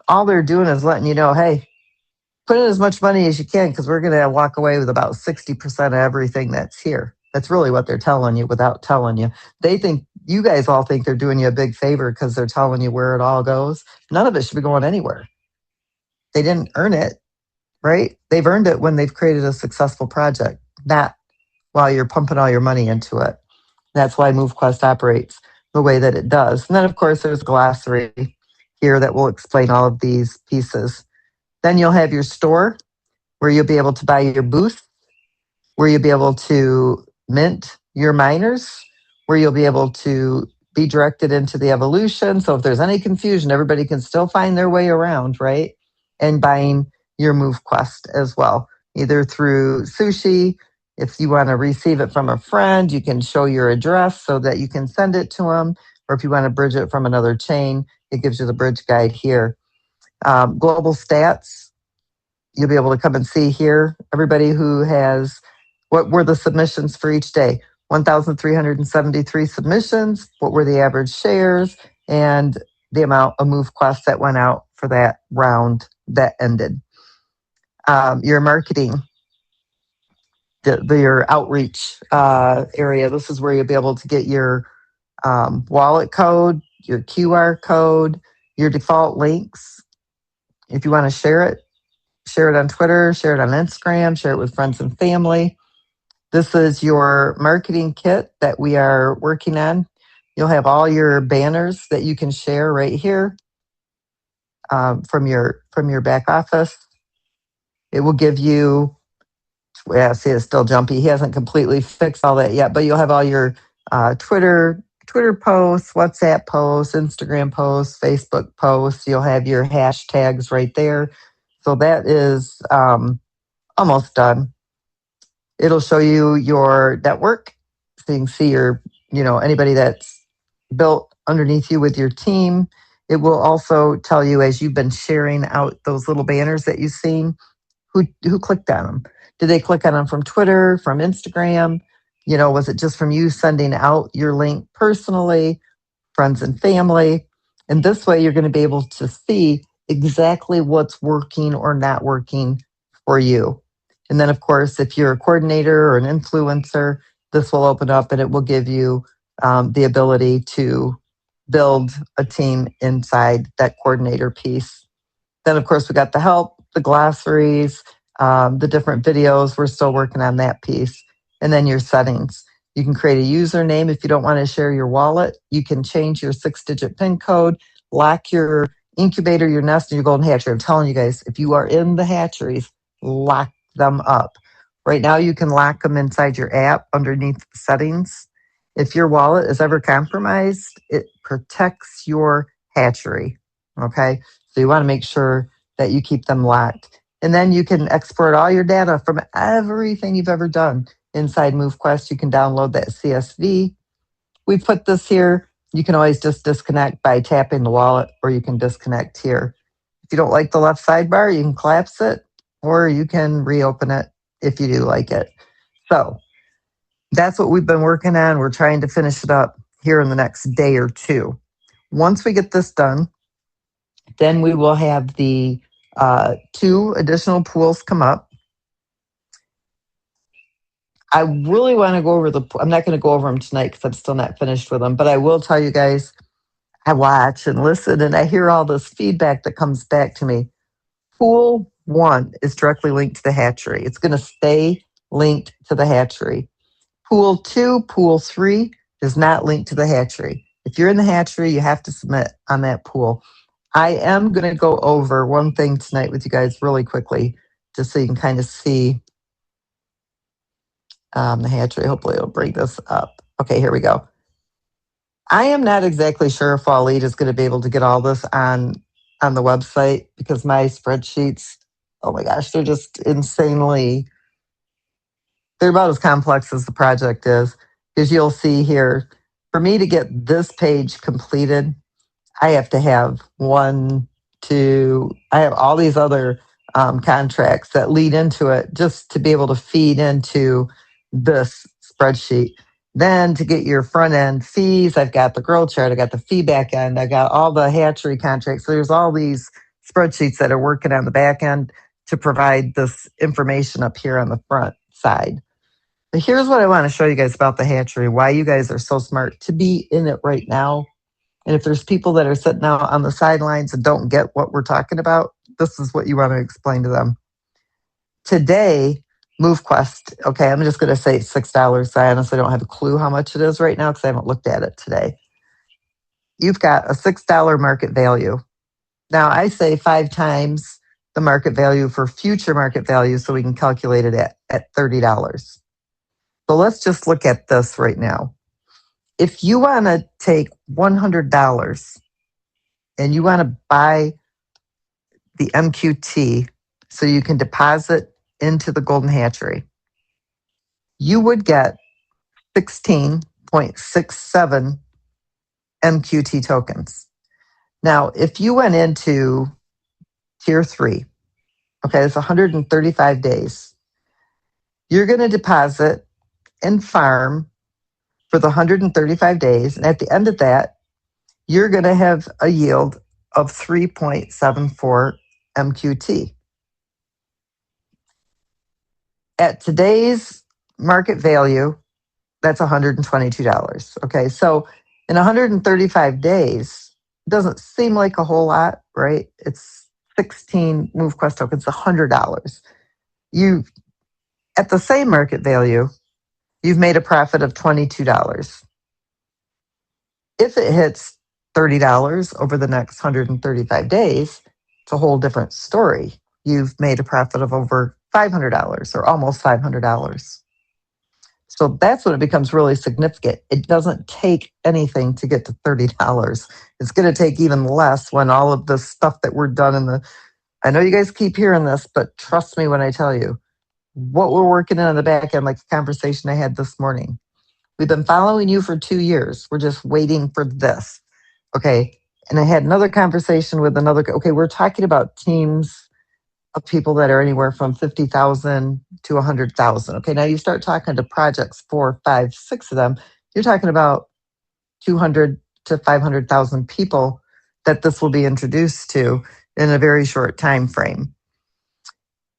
All they're doing is letting you know, hey, put in as much money as you can because we're going to walk away with about 60% of everything that's here. That's really what they're telling you without telling you. They think, you guys all think they're doing you a big favor because they're telling you where it all goes. None of it should be going anywhere. They didn't earn it, right? They've earned it when they've created a successful project, not while you're pumping all your money into it. That's why MoveQuest operates the way that it does. And then, of course, there's a glossary here that will explain all of these pieces. Then you'll have your store where you'll be able to buy your booth, where you'll be able to mint your miners, where you'll be able to be directed into the evolution. So if there's any confusion, everybody can still find their way around, right? And buying your MoveQuest as well, either through Sushi. If you want to receive it from a friend, you can show your address so that you can send it to them. Or if you want to bridge it from another chain, it gives you the bridge guide here. Global stats, you'll be able to come and see here everybody who has, what were the submissions for each day? 1,373 submissions. What were the average shares and the amount of MoveQuest that went out for that round that ended? Your marketing, your outreach area. This is where you'll be able to get your wallet code, your QR code, your default links. If you want to share it on Twitter, share it on Instagram, share it with friends and family. This is your marketing kit that we are working on. You'll have all your banners that you can share right here from your back office. It will give you, yeah, see, it's still jumpy. He hasn't completely fixed all that yet, but you'll have all your Twitter posts, WhatsApp posts, Instagram posts, Facebook posts. You'll have your hashtags right there. So that is almost done. It'll show you your network. So you can see your, anybody that's built underneath you with your team. It will also tell you as you've been sharing out those little banners that you've seen, who clicked on them. Did they click on them from Twitter, from Instagram? Was it just from you sending out your link personally, friends and family? And this way you're going to be able to see exactly what's working or not working for you. And then, of course, if you're a coordinator or an influencer, this will open up and it will give you the ability to build a team inside that coordinator piece. Then, of course, we got the help, the glossaries, the different videos. We're still working on that piece. And then your settings. You can create a username if you don't want to share your wallet. You can change your 6-digit PIN code, lock your incubator, your nest, and your golden hatchery. I'm telling you guys, if you are in the hatcheries, lock them up. Right now, you can lock them inside your app underneath settings. If your wallet is ever compromised, it protects your hatchery. Okay, so you want to make sure that you keep them locked. And then you can export all your data from everything you've ever done inside MoveQuest. You can download that CSV. We put this here. You can always just disconnect by tapping the wallet, or you can disconnect here. If you don't like the left sidebar, you can collapse it, or you can reopen it if you do like it. So that's what we've been working on. We're trying to finish it up here in the next day or two. Once we get this done, then we will have the 2 additional pools come up. I really want to go over I'm not going to go over them tonight because I'm still not finished with them, but I will tell you guys, I watch and listen and I hear all this feedback that comes back to me. Pool 1 is directly linked to the hatchery. It's going to stay linked to the hatchery. Pool 2, Pool 3 is not linked to the hatchery. If you're in the hatchery, you have to submit on that pool. I am going to go over one thing tonight with you guys really quickly, just so you can kind of see the hatchery. Hopefully it'll bring this up. Okay, here we go. I am not exactly sure if Waleed is going to be able to get all this on the website because my spreadsheets, oh my gosh, they're just insanely, they're about as complex as the project is. Because you'll see here, for me to get this page completed, I have to have I have all these other contracts that lead into it just to be able to feed into this spreadsheet. Then to get your front end fees, I've got the growth chart, I got the feedback end, I got all the hatchery contracts. So there's all these spreadsheets that are working on the back end to provide this information up here on the front side. But here's what I want to show you guys about the hatchery, why you guys are so smart to be in it right now. And if there's people that are sitting out on the sidelines and don't get what we're talking about, this is what you want to explain to them. Today, MoveQuest, okay, I'm just going to say $6. I honestly don't have a clue how much it is right now because I haven't looked at it today. You've got a $6 market value. Now, I say 5 times the market value for future market value so we can calculate it at $30. So let's just look at this right now. If you want to take $100 and you want to buy the MQT so you can deposit into the golden hatchery, you would get 16.67 MQT tokens. Now, if you went into tier 3, okay, it's 135 days, you're going to deposit and farm for the 135 days. And at the end of that, you're going to have a yield of 3.74 MQT. At today's market value, that's $122. Okay, so in 135 days, it doesn't seem like a whole lot, right? It's 16 MoveQuest tokens, $100. At the same market value, you've made a profit of $22. If it hits $30 over the next 135 days, it's a whole different story. You've made a profit of over $500 or almost $500. So that's when it becomes really significant. It doesn't take anything to get to $30. It's going to take even less when all of the stuff that we're done I know you guys keep hearing this, but trust me when I tell you, what we're working on the back end, like the conversation I had this morning. We've been following you for 2 years. We're just waiting for this. Okay. And I had another conversation with okay, we're talking about teams of people that are anywhere from 50,000 to 100,000. Okay. Now you start talking to projects, 4, 5, 6 of them, you're talking about 200 to 500,000 people that this will be introduced to in a very short time frame.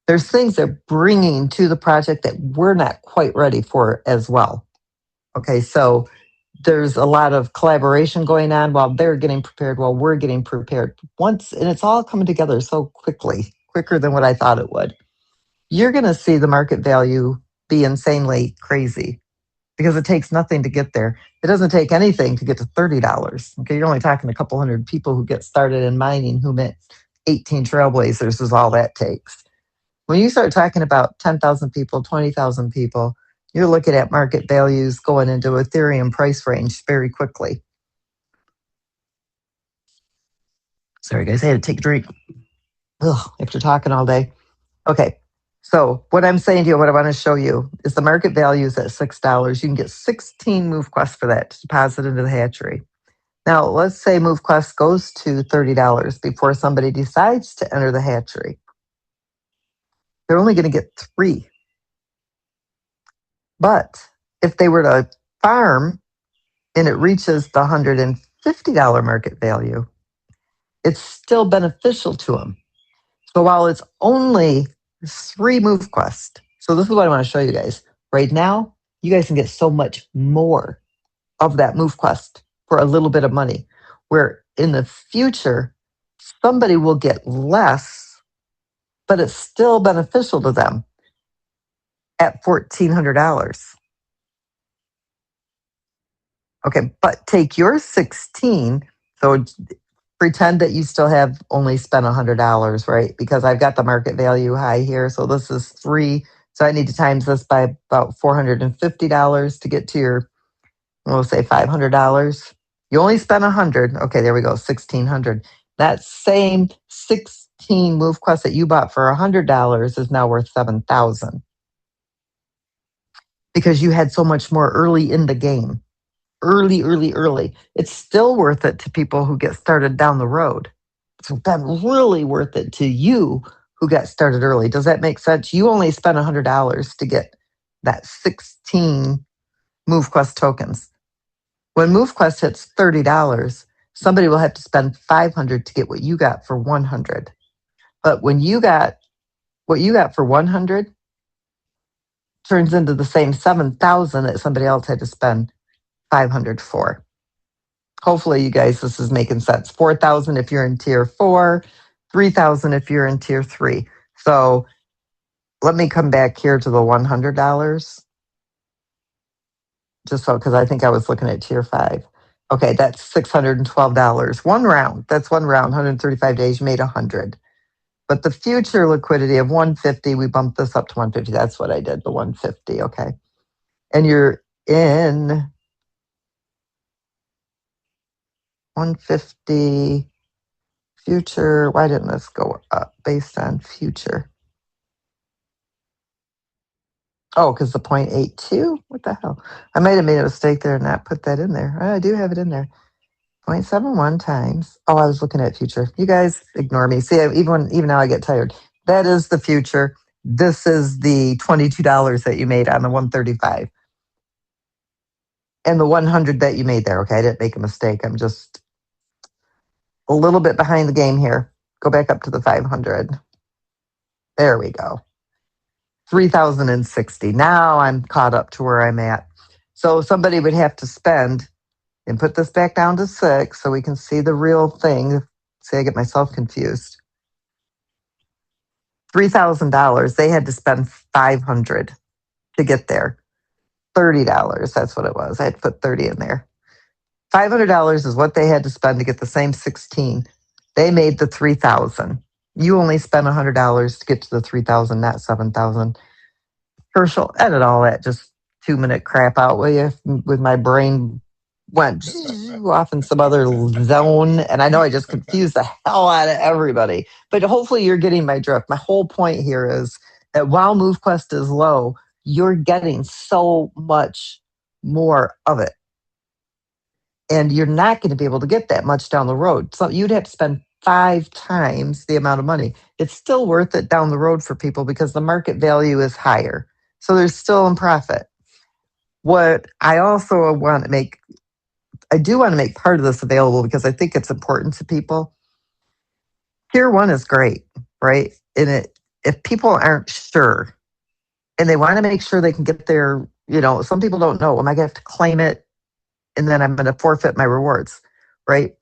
There's things they're bringing to the project that we're not quite ready for as well. Okay, so there's a lot of collaboration going on while they're getting prepared, while we're getting prepared. And it's all coming together so quickly, quicker than what I thought it would. You're going to see the market value be insanely crazy because it takes nothing to get there. It doesn't take anything to get to $30. Okay, you're only talking a couple hundred people who get started in mining who met 18 trailblazers is all that takes. When you start talking about 10,000 people, 20,000 people, you're looking at market values going into Ethereum price range very quickly. Sorry, guys, I had to take a drink. Ugh, after talking all day. Okay, so what I'm saying to you, what I want to show you is the market value is at $6. You can get 16 MoveQuest for that to deposit into the hatchery. Now, let's say MoveQuest goes to $30 before somebody decides to enter the hatchery. They're only going to get 3. But if they were to farm and it reaches the $150 market value, it's still beneficial to them. So while it's only 3 MoveQuest, so this is what I want to show you guys. Right now, you guys can get so much more of that MoveQuest for a little bit of money, where in the future, somebody will get less, but it's still beneficial to them at $1,400. Okay, but take your 16, so pretend that you still have only spent $100, right? Because I've got the market value high here. So this is 3. So I need to times this by about $450 to get to your, we'll say $500. You only spent 100. Okay, there we go, 1,600. That same 16 MoveQuest that you bought for $100 is now worth 7,000 because you had so much more early in the game. Early. It's still worth it to people who get started down the road. It's been really worth it to you who got started early. Does that make sense? You only spent $100 to get that 16 MoveQuest tokens. When MoveQuest hits $30, somebody will have to spend $500 to get what you got for $100. But when you got what you got for $100, turns into the same $7,000 that somebody else had to spend $500 for. Hopefully, you guys, this is making sense. $4,000 if you're in tier 4, $3,000 if you're in tier 3. So let me come back here to the $100, just so, because I think I was looking at tier 5. Okay, that's $612. One round. That's one round. 135 days. You made 100. But the future liquidity of 150, we bumped this up to 150. That's what I did. The 150. Okay, and you're in 150 future. Why didn't this go up based on future? Oh, because the 0.82? What the hell? I might have made a mistake there and not put that in there. I do have it in there. 0.71 times. Oh, I was looking at future. You guys ignore me. See, even now I get tired. That is the future. This is the $22 that you made on the 135. And the 100 that you made there. Okay, I didn't make a mistake. I'm just a little bit behind the game here. Go back up to the 500. There we go. 3,060. Now I'm caught up to where I'm at. So somebody would have to spend, and put this back down to 6 so we can see the real thing. See, I get myself confused. $3,000. They had to spend 500 to get there. $30. That's what it was. I had to put 30 in there. $500 is what they had to spend to get the same 16. They made the 3,000. You only spent $100 to get to the 3,000, not 7,000. Herschel, edit all that just 2-minute crap out, will you? With my brain went off in some other zone, and I know I just confused the hell out of everybody. But hopefully you're getting my drift. My whole point here is that while MoveQuest is low, you're getting so much more of it. And you're not going to be able to get that much down the road. So you'd have to spend 5 times the amount of money. It's still worth it down the road for people because the market value is higher. So they're still in profit. What I also want to make, I do want to make part of this available because I think it's important to people. Tier 1 is great, right? And if people aren't sure and they want to make sure they can get their, some people don't know, am I going to have to claim it? And then I'm going to forfeit my rewards, right?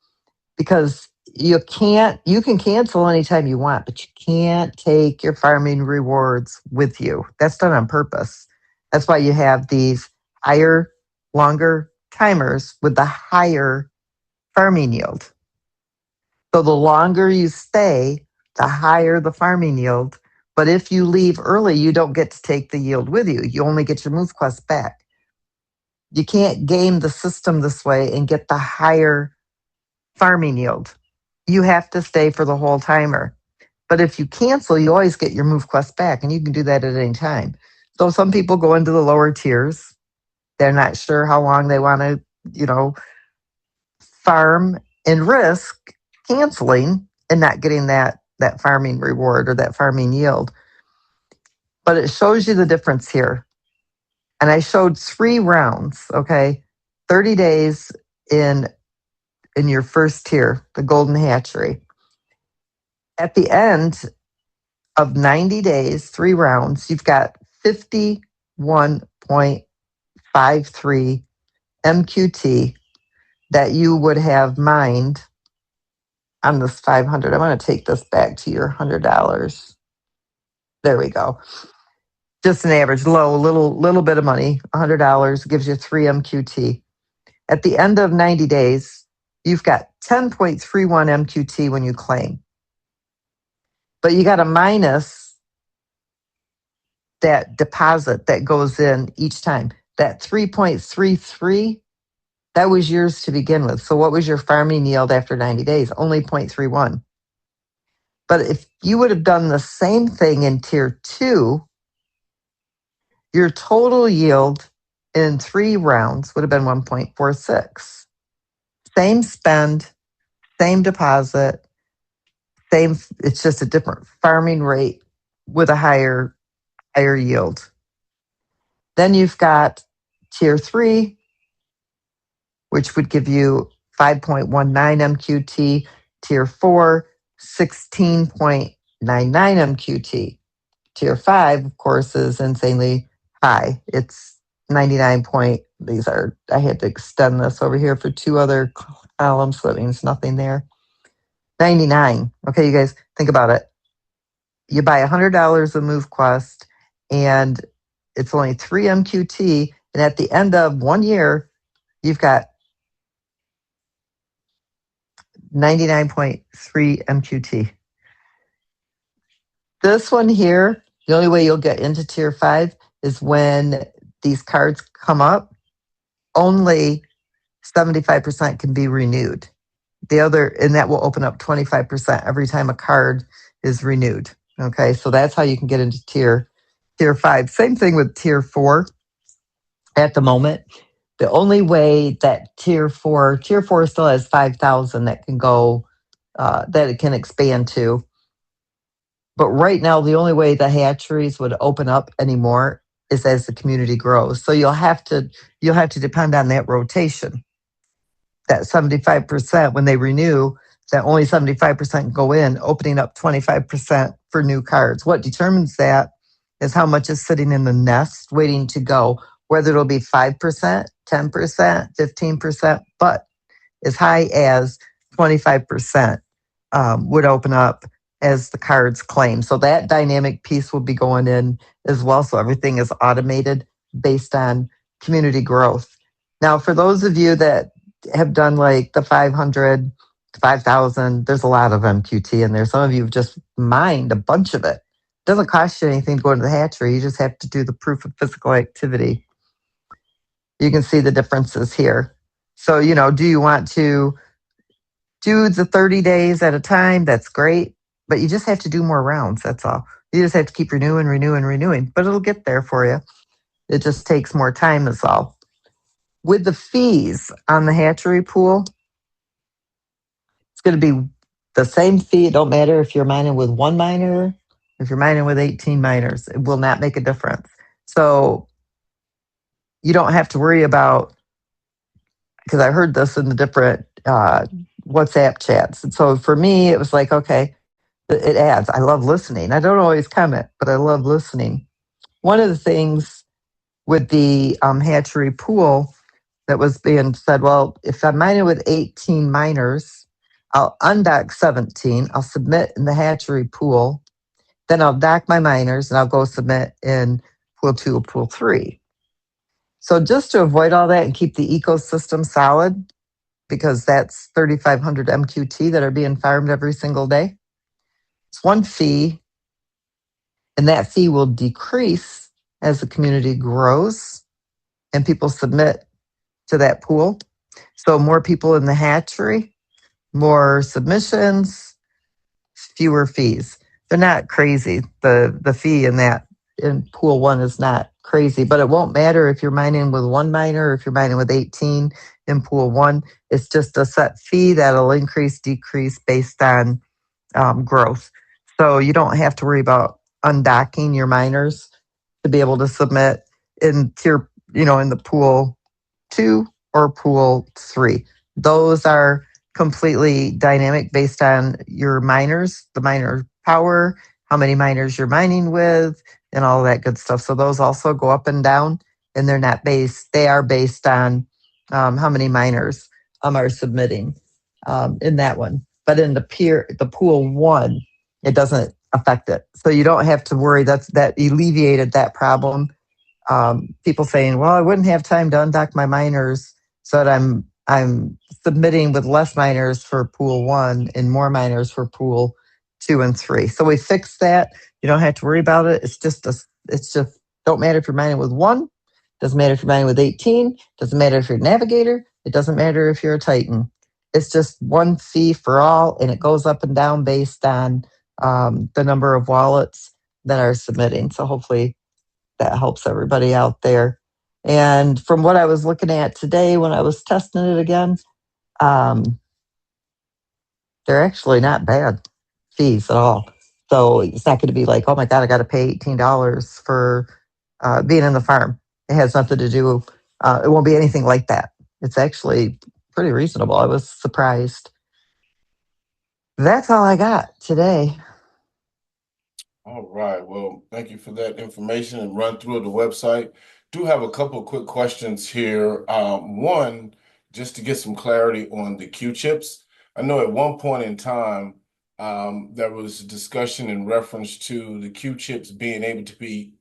Because you can cancel anytime you want, but you can't take your farming rewards with you. That's done on purpose. That's why you have these higher, longer timers with the higher farming yield. So the longer you stay, the higher the farming yield. But if you leave early, you don't get to take the yield with you. You only get your MoveQuest back. You can't game the system this way and get the higher farming yield. You have to stay for the whole timer. But if you cancel, you always get your MoveQuest back, and you can do that at any time. So some people go into the lower tiers. They're not sure how long they want to, farm and risk canceling and not getting that farming reward or that farming yield. But it shows you the difference here. And I showed 3 rounds, okay? 30 days in your first tier, the golden hatchery. At the end, of 90 days, 3 rounds, you've got 51.53 MQT that you would have mined on this 500. I'm going to take this back to your $100. There we go. Just an average, low, little bit of money. $100 gives you 3 MQT. At the end of 90 days, you've got 10.31 MQT when you claim. But you got a minus that deposit that goes in each time. That 3.33, that was yours to begin with. So what was your farming yield after 90 days? Only 0.31. But if you would have done the same thing in tier 2, your total yield in 3 rounds would have been 1.46. Same spend, same deposit, same, it's just a different farming rate with a higher yield. Then you've got tier 3, which would give you 5.19 MQT, tier 4, 16.99 MQT. Tier 5, of course, is insanely high. It's 99 point, these are, I had to extend this over here for 2 other columns, so that means nothing there. 99. Okay, you guys, think about it. You buy $100 of MoveQuest, and it's only 3 MQT, and at the end of 1 year, you've got 99.3 MQT. This one here, the only way you'll get into tier 5 is when these cards come up. Only 75% can be renewed. The other, and that will open up 25% every time a card is renewed. Okay, so that's how you can get into tier 5. Same thing with tier 4 at the moment. The only way that tier 4 still has 5,000 that can go, that it can expand to. But right now, the only way the hatcheries would open up anymore is as the community grows. So you'll have to depend on that rotation. That 75% when they renew, that only 75% go in, opening up 25% for new cards. What determines that is how much is sitting in the nest waiting to go, whether it'll be 5%, 10%, 15%, but as high as 25% would open up as the cards claim. So that dynamic piece will be going in as well. So everything is automated based on community growth. Now, for those of you that have done like the 500, 5,000, there's a lot of MQT in there. Some of you have just mined a bunch of it. It doesn't cost you anything to go to the hatchery. You just have to do the proof of physical activity. You can see the differences here. So, do you want to do the 30 days at a time? That's great. But you just have to do more rounds. That's all. You just have to keep renewing. But it'll get there for you. It just takes more time, is all. With the fees on the hatchery pool, it's going to be the same fee. It don't matter if you're mining with 1 miner, if you're mining with 18 miners. It will not make a difference. So you don't have to worry about, because I heard this in the different WhatsApp chats. And so for me, it was like, okay, it adds. I love listening. I don't always comment, but I love listening. One of the things with the hatchery pool that was being said, well, if I'm mining with 18 miners, I'll undock 17. I'll submit in the hatchery pool. Then I'll dock my miners and I'll go submit in pool 2 or pool 3. So just to avoid all that and keep the ecosystem solid, because that's 3,500 MQT that are being farmed every single day. It's one fee, and that fee will decrease as the community grows and people submit to that pool. So more people in the hatchery, more submissions, fewer fees. They're not crazy. The fee in pool 1 is not crazy, but it won't matter if you're mining with 1 miner or if you're mining with 18 in pool 1. It's just a set fee that'll increase, decrease based on growth. So you don't have to worry about undocking your miners to be able to submit in in the pool 2 or pool 3. Those are completely dynamic based on your miners, the miner power, how many miners you're mining with, and all that good stuff. So those also go up and down, and they're not based. They are based on how many miners are submitting in that one. But in the pool one, it doesn't affect it. So you don't have to worry. That alleviated that problem. People saying, "Well, I wouldn't have time to undock my miners, so that I'm submitting with less miners for pool one and more miners for pool two and three." So we fixed that. You don't have to worry about it. It's just don't matter if you're mining with one. Doesn't matter if you're mining with 18. Doesn't matter if you're a navigator. It doesn't matter if you're a Titan. It's just one fee for all, and it goes up and down based on the number of wallets that are submitting. So hopefully that helps everybody out there. And from what I was looking at today when I was testing it again, they're actually not bad fees at all. So it's not going to be like, oh my God, I got to pay $18 for being in the farm. It has nothing to do, it won't be anything like that. It's actually pretty reasonable. I was surprised. That's all I got today. All right. Well, thank you for that information and run through of the website. Do have a couple of quick questions here. One, just to get some clarity on the Q chips. I know at one point in time, there was discussion in reference to the Q chips being able to be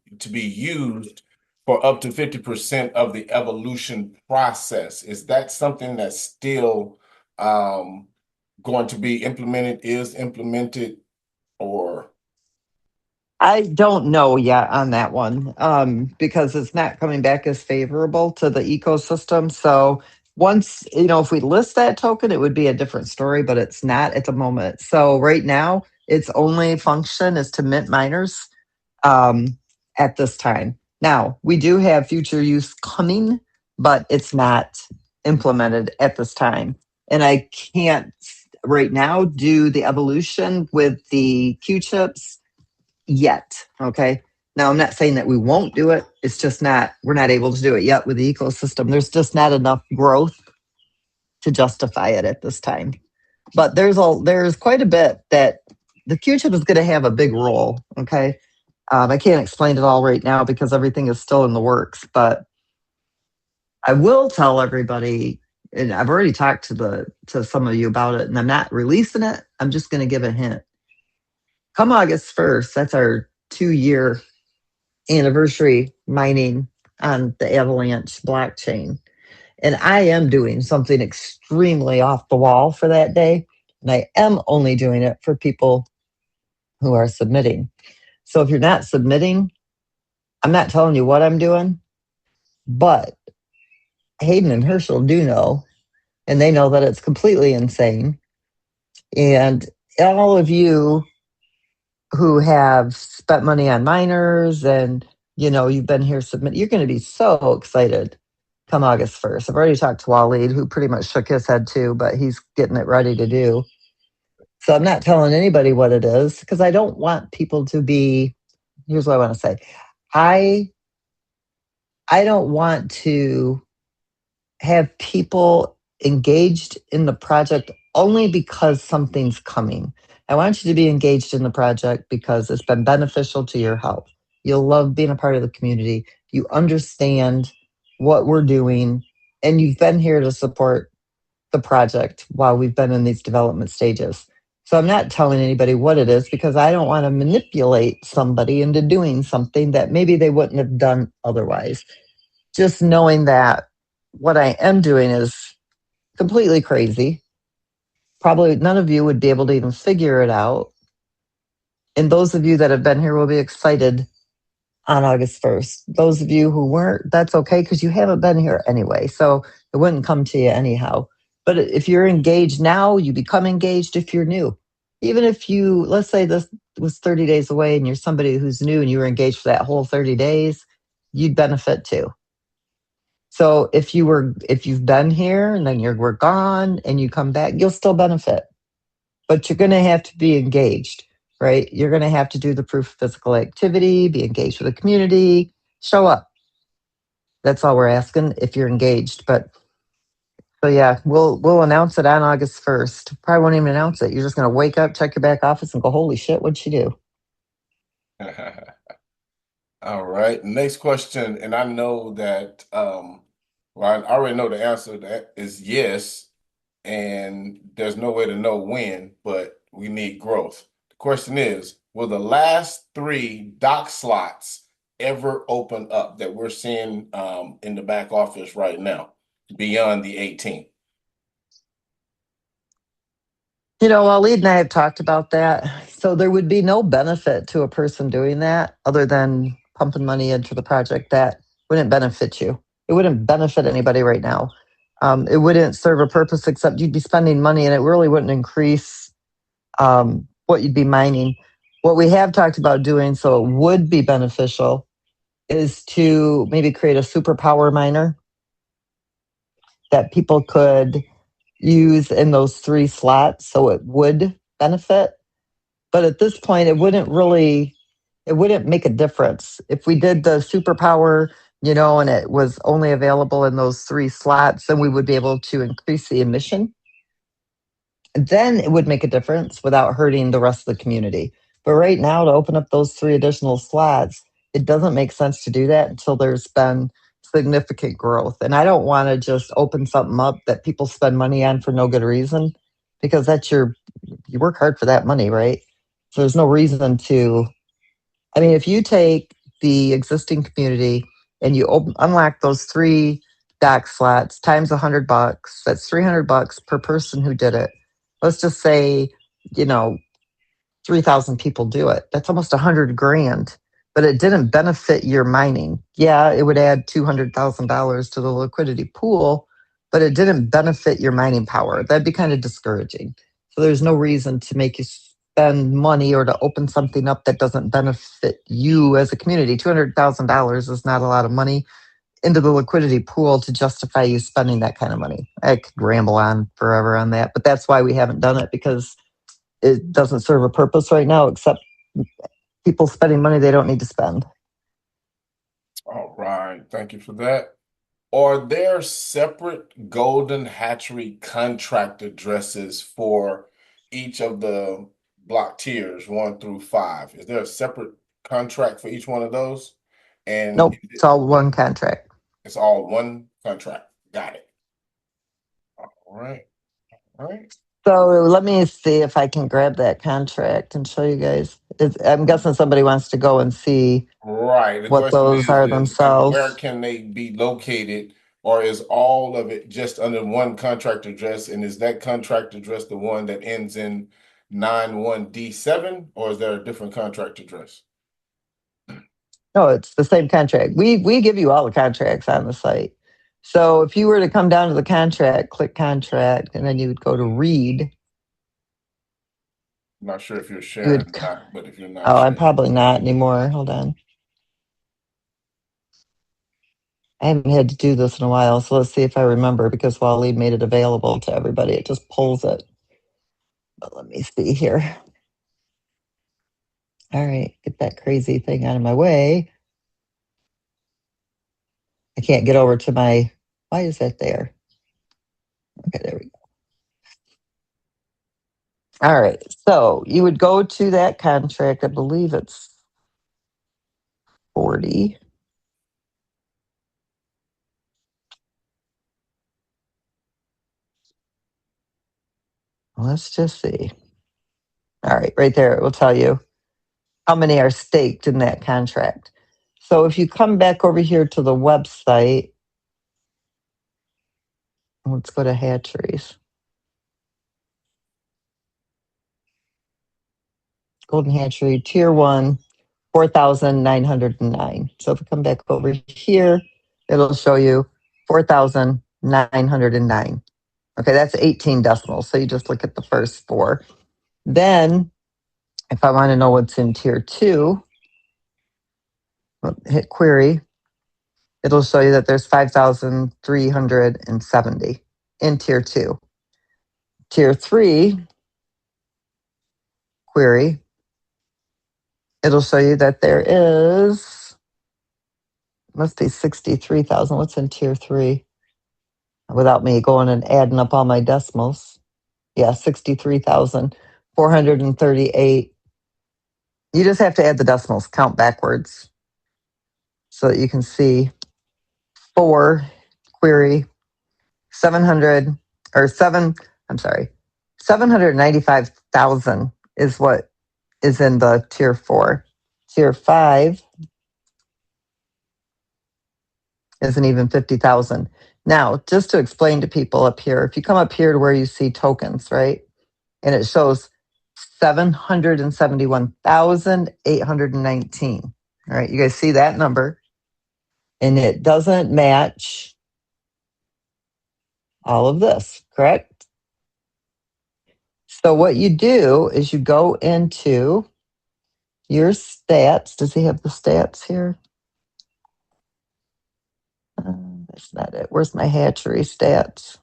used for up to 50% of the evolution process. Is that something that's still going to be implemented, is implemented, or? I don't know yet on that one because it's not coming back as favorable to the ecosystem. So once, if we list that token, it would be a different story, but it's not at the moment. So right now, its only function is to mint miners at this time. Now, we do have future use coming, but it's not implemented at this time. And I can't right now do the evolution with the Q chips yet. Okay. Now, I'm not saying that we won't do it. It's just we're not able to do it yet with the ecosystem. There's just not enough growth to justify it at this time. But there's quite a bit that the Q chip is going to have a big role. Okay. I can't explain it all right now because everything is still in the works, but I will tell everybody, and I've already talked to some of you about it, and I'm not releasing it. I'm just going to give a hint. Come August 1st, that's our 2-year anniversary mining on the Avalanche blockchain. And I am doing something extremely off the wall for that day. And I am only doing it for people who are submitting. So if you're not submitting, I'm not telling you what I'm doing, but Hayden and Herschel do know, and they know that it's completely insane. And all of you who have spent money on miners and you've been here submit, you're going to be so excited come August 1st. I've already talked to Waleed, who pretty much shook his head too, but he's getting it ready to do. So I'm not telling anybody what it is because I don't want people to be, here's what I want to say. I don't want to have people engaged in the project only because something's coming. I want you to be engaged in the project because it's been beneficial to your health. You'll love being a part of the community. You understand what we're doing, and you've been here to support the project while we've been in these development stages. So I'm not telling anybody what it is because I don't want to manipulate somebody into doing something that maybe they wouldn't have done otherwise. Just knowing that what I am doing is completely crazy. Probably none of you would be able to even figure it out. And those of you that have been here will be excited on August 1st. Those of you who weren't, that's okay because you haven't been here anyway. So it wouldn't come to you anyhow. But if you're engaged now, you become engaged if you're new. Even if let's say this was 30 days away and you're somebody who's new and you were engaged for that whole 30 days, you'd benefit too. So if you've been here and then we're gone and you come back, you'll still benefit. But you're going to have to be engaged, right? You're going to have to do the proof of physical activity, be engaged with the community, show up. That's all we're asking if you're engaged. So yeah, we'll announce it on August 1st. Probably won't even announce it. You're just going to wake up, check your back office, and go, holy shit, what'd she do? All right. Next question, and I know that well, I already know the answer to that is yes, and there's no way to know when, but we need growth. The question is, will the last three dock slots ever open up that we're seeing in the back office right now beyond the 18th? Waleed and I have talked about that. So there would be no benefit to a person doing that other than pumping money into the project. That wouldn't benefit you. It wouldn't benefit anybody right now. It wouldn't serve a purpose except you'd be spending money and it really wouldn't increase what you'd be mining. What we have talked about doing so it would be beneficial is to maybe create a superpower miner that people could use in those three slots so it would benefit. But at this point, it wouldn't make a difference. If we did the superpower, and it was only available in those three slots, then we would be able to increase the emission. Then it would make a difference without hurting the rest of the community. But right now, to open up those three additional slots, it doesn't make sense to do that until there's been significant growth. And I don't want to just open something up that people spend money on for no good reason, because you work hard for that money, right? So there's no reason to. I mean, if you take the existing community and you unlock those three dock slots times $100, that's $300 per person who did it. Let's just say, you know, 3,000 people do it. That's almost 100 grand, but it didn't benefit your mining. Yeah, it would add $200,000 to the liquidity pool, but it didn't benefit your mining power. That'd be kind of discouraging. So there's no reason to make you spend money or to open something up that doesn't benefit you as a community. $200,000 is not a lot of money into the liquidity pool to justify you spending that kind of money. I could ramble on forever on that, but that's why we haven't done it, because it doesn't serve a purpose right now except people spending money they don't need to spend. All right. Thank you for that. Are there separate Golden Hatchery contract addresses for each of the block tiers 1 through 5? Is there a separate contract for each one of those? And Nope, it's all one contract. it's all one contract. Got it. All right. All right. So let me see if I can grab that contract and show you guys. I'm guessing somebody wants to go and see Right. The what question those are is, where themselves. can they be located, or is all of it just under one contract address? And is that contract address the one that ends in 91D7, or is there a different contract address? No, it's the same contract. We give you all the contracts on the site. So if you were to come down to the contract, click contract, and then you would go to read. I'm not sure if you're You sharing would, or not, but if you're not oh, I'm sharing, probably not anymore. Hold on. I haven't had to do this in a while, so let's see if I remember, because Waleed made it available to everybody. It just pulls it. But let me see here. All right, get that crazy thing out of my way. I can't get over to my, why is that there? Okay, there we go. All right, so you would go to that contract. I believe it's 40. Let's just see. All right, right there, it will tell you how many are staked in that contract. So if you come back over here to the website, let's go to hatcheries. Golden Hatchery, Tier 1, 4,909. So if we come back over here, it'll show you 4,909. Okay, that's 18 decimals. So you just look at the first four. Then, if I want to know what's in Tier 2, hit query. It'll show you that there's 5,370 in Tier 2. Tier 3, query. It'll show you that there is, must be 63,000. What's in Tier 3? Without me going and adding up all my decimals. Yeah, 63,438 You just have to add the decimals, count backwards so that you can see 4 query 700 or 7, I'm sorry, 795,000 is what is in the tier 4. Tier 5 isn't even 50,000. Now, just to explain to people up here, if you come up here to where you see tokens, right? And it shows 771,819. All right, you guys see that number? And it doesn't match all of this, correct? So what you do is you go into your stats. Does he have the stats here? That's not it. Where's my hatchery stats?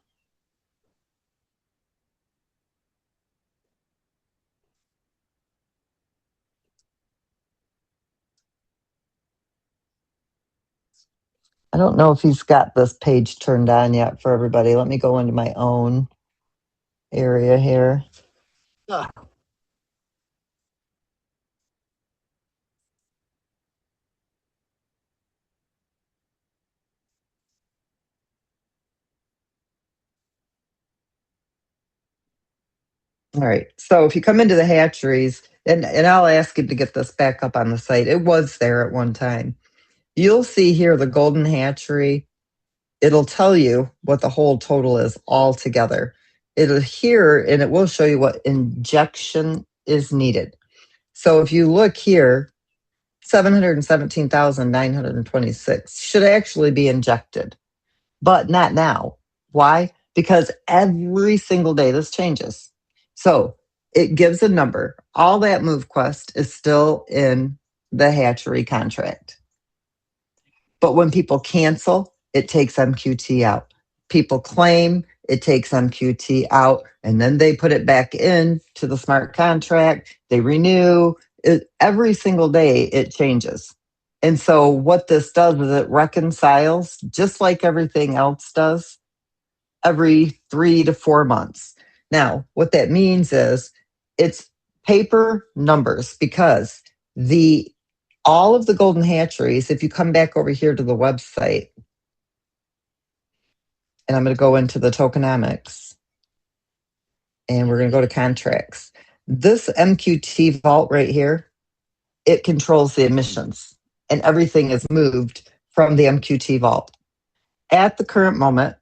I don't know if he's got this page turned on yet for everybody. Let me go into my own area here. Ugh. All right. So if you come into the hatcheries, and I'll ask him to get this back up on the site. It was there at one time. You'll see here the golden hatchery. It'll tell you what the whole total is all together. It'll here, and it will show you what injection is needed. So if you look here, 717,926 should actually be injected, but not now. Why? Because every single day this changes. So it gives a number. All that MoveQuest is still in the hatchery contract. But when people cancel, it takes MQT out. People claim, it takes MQT out, and then they put it back in to the smart contract. They renew. Every single day it changes. And so what this does is it reconciles, just like everything else does, every 3 to 4 months. Now, what that means is it's paper numbers, because all of the golden hatcheries, if you come back over here to the website, and I'm going to go into the tokenomics, and we're going to go to contracts. This MQT vault right here, it controls the emissions, and everything is moved from the MQT vault. At the current moment,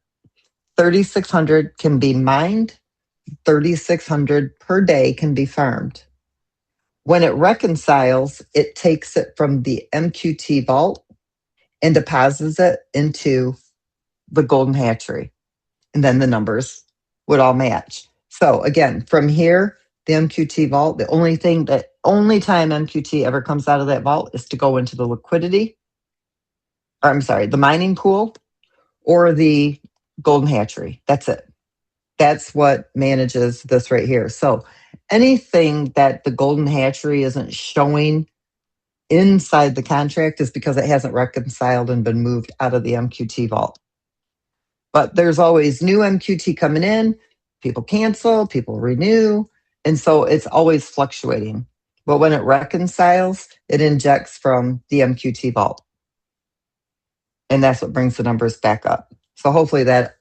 3,600 can be mined, 3,600 per day can be farmed. When it reconciles, it takes it from the MQT vault and deposits it into the golden hatchery. And then the numbers would all match. So again, from here, the MQT vault, the only time MQT ever comes out of that vault is to go into the liquidity, or I'm sorry, the mining pool or the golden hatchery. That's it. That's what manages this right here. So anything that the golden hatchery isn't showing inside the contract is because it hasn't reconciled and been moved out of the MQT vault. But there's always new MQT coming in, people cancel, people renew, and so it's always fluctuating. But when it reconciles, it injects from the MQT vault. And that's what brings the numbers back up. So hopefully that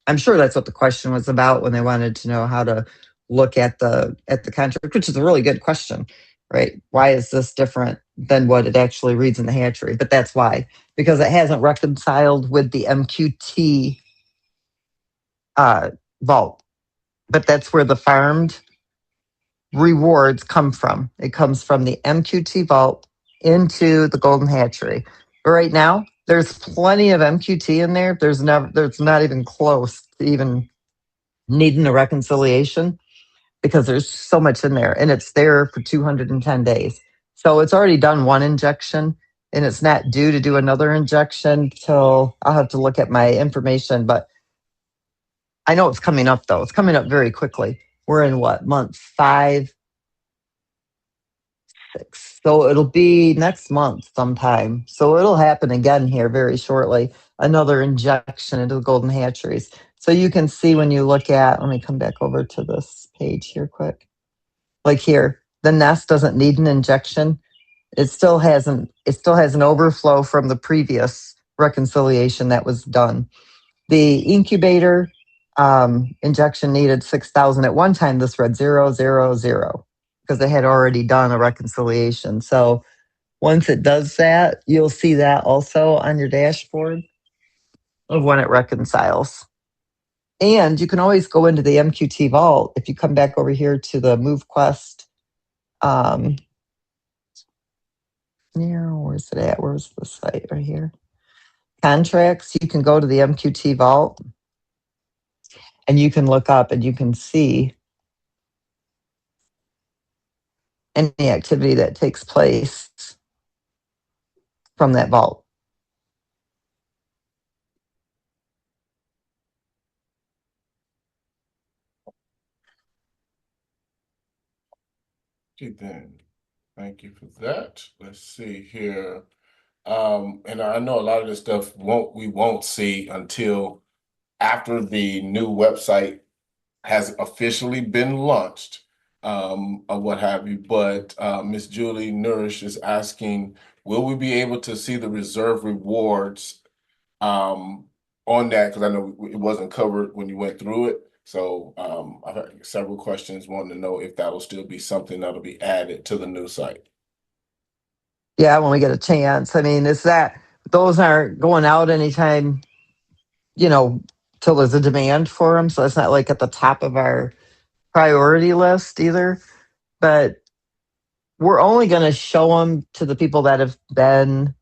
I'm sure that's what the question was about when they wanted to know how to look at the contract, which is a really good question, right? Why is this different than what it actually reads in the hatchery? But that's why, because it hasn't reconciled with the MQT vault. But that's where the farmed rewards come from. It comes from the MQT vault into the golden hatchery. But right now, there's plenty of MQT in there. There's not even close to even needing a reconciliation, because there's so much in there, and it's there for 210 days. So it's already done one injection, and it's not due to do another injection till I'll have to look at my information, but I know it's coming up though. It's coming up very quickly. We're in what, month 5, 6. So it'll be next month sometime. So it'll happen again here very shortly. Another injection into the golden hatcheries. So you can see when you look at, let me come back over to this page here quick. Like here, The nest doesn't need an injection. It still has an overflow from the previous reconciliation that was done. The incubator injection needed 6,000 at one time. This read 000 because they had already done a reconciliation. So once it does that, you'll see that also on your dashboard of when it reconciles. And you can always go into the MQT vault if you come back over here to the MoveQuest. Where's it at? Where's the site right here? Contracts. You can go to the MQT vault and you can look up and you can see any activity that takes place from that vault. Okay, then. Thank you for that. Let's see here. And I know a lot of this stuff we won't see until after the new website has officially been launched, or what have you. But Miss Julie Nourish is asking, will we be able to see the reserve rewards on that? Because I know it wasn't covered when you went through it. So I've had several questions wanting to know if that'll still be something that'll be added to the new site. Yeah, when we get a chance. I mean, it's that those aren't going out anytime, till there's a demand for them. So it's not like at the top of our priority list either. But we're only going to show them to the people that have been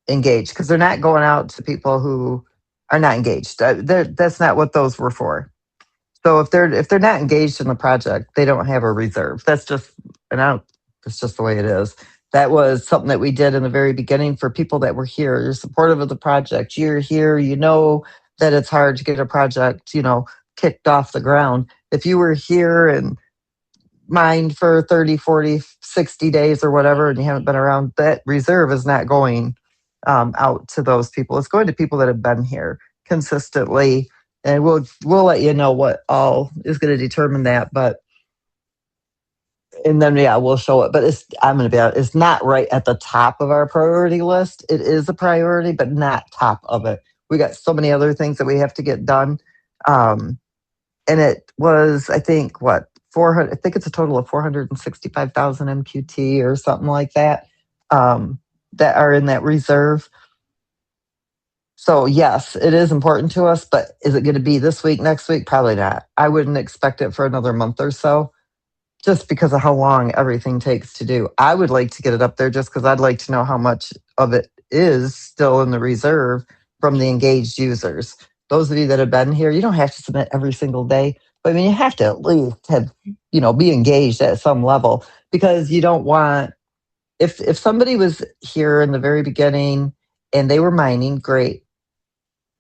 engaged because they're not going out to people who are not engaged. That's not what those were for. So if they're not engaged in the project, they don't have a reserve. That's just it's just the way it is. That was something that we did in the very beginning for people that were here. You're supportive of the project. You're here. You know that it's hard to get a project, kicked off the ground. If you were here and mined for 30, 40, 60 days or whatever, and you haven't been around, that reserve is not going out to those people. It's going to people that have been here consistently. And we'll let you know what all is going to determine that. And then, we'll show it. But it's not right at the top of our priority list. It is a priority, but not top of it. We got so many other things that we have to get done. And it was, I think, 400, I think it's a total of 465,000 MQT or something like that, that are in that reserve. So yes, it is important to us, but is it going to be this week, next week? Probably not. I wouldn't expect it for another month or so, just because of how long everything takes to do. I would like to get it up there just because I'd like to know how much of it is still in the reserve from the engaged users. Those of you that have been here, you don't have to submit every single day, but I mean, you have to at least have, be engaged at some level, because you don't want, if somebody was here in the very beginning and they were mining, great.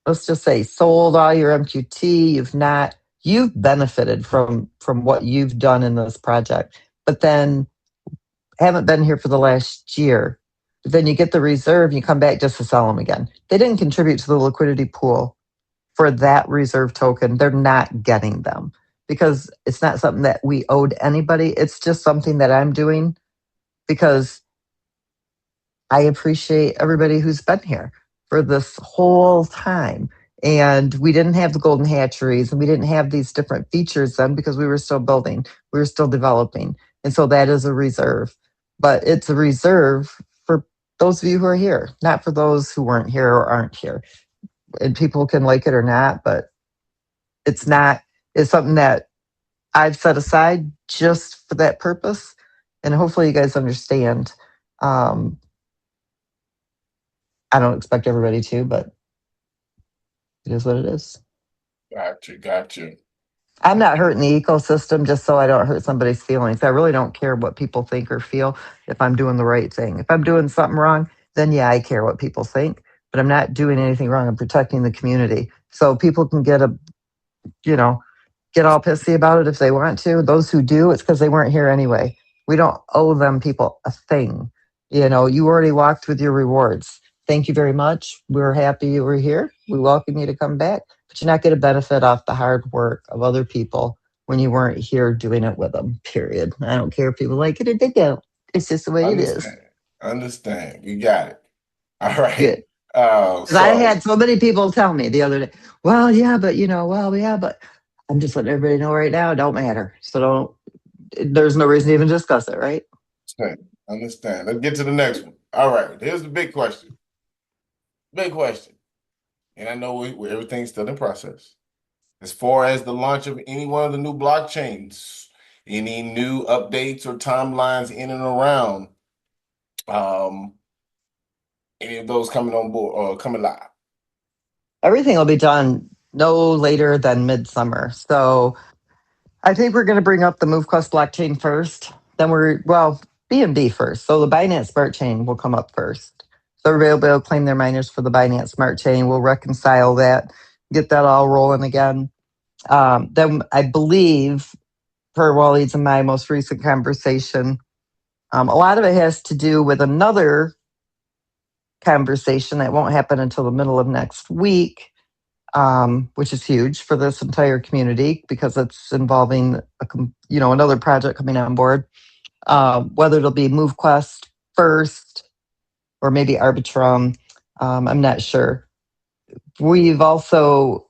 Let's just say sold all your MQT, you've benefited from what you've done in this project, but then haven't been here for the last year. But then you get the reserve, you come back just to sell them again. They didn't contribute to the liquidity pool for that reserve token. They're not getting them because it's not something that we owed anybody. It's just something that I'm doing because I appreciate everybody who's been here for this whole time. And we didn't have the golden hatcheries and we didn't have these different features then because we were still building, we were still developing. And so that is a reserve, but it's a reserve for those of you who are here, not for those who weren't here or aren't here. And people can like it or not, but it's something that I've set aside just for that purpose. And hopefully you guys understand. I don't expect everybody to, but it is what it is. Gotcha. I'm not hurting the ecosystem just so I don't hurt somebody's feelings. I really don't care what people think or feel if I'm doing the right thing. If I'm doing something wrong, then yeah, I care what people think, but I'm not doing anything wrong. I'm protecting the community. So people can get all pissy about it if they want to. Those who do, it's because they weren't here anyway. We don't owe them people a thing. You already walked with your rewards. Thank you very much. We're happy you were here. We welcome you to come back, but you're not going to benefit off the hard work of other people when you weren't here doing it with them, period. I don't care if people like it or they don't. It's just the way it is. Understand. You got it. All right. Good. Because I So had so many people tell me the other day, well, yeah, but well, yeah, but I'm just letting everybody know right now, it don't matter. So there's no reason to even discuss it, right? understand. Let's get to the next one. All right. Here's the big question. Big question. And I know everything's still in process. As far as the launch of any one of the new blockchains, any new updates or timelines in and around um, any of those coming on board or coming live? Everything will be done no later than midsummer. So I think we're going to bring up the MoveQuest blockchain first. Then BNB first. So the Binance Smart Chain will come up first. So everybody will be able to claim their miners for the Binance Smart Chain. We'll reconcile that, get that all rolling again. Then I believe, per Waleed's and my most recent conversation, a lot of it has to do with another conversation that won't happen until the middle of next week, which is huge for this entire community because it's involving another project coming on board. Whether it'll be MoveQuest first or maybe Arbitrum, I'm not sure. We've also,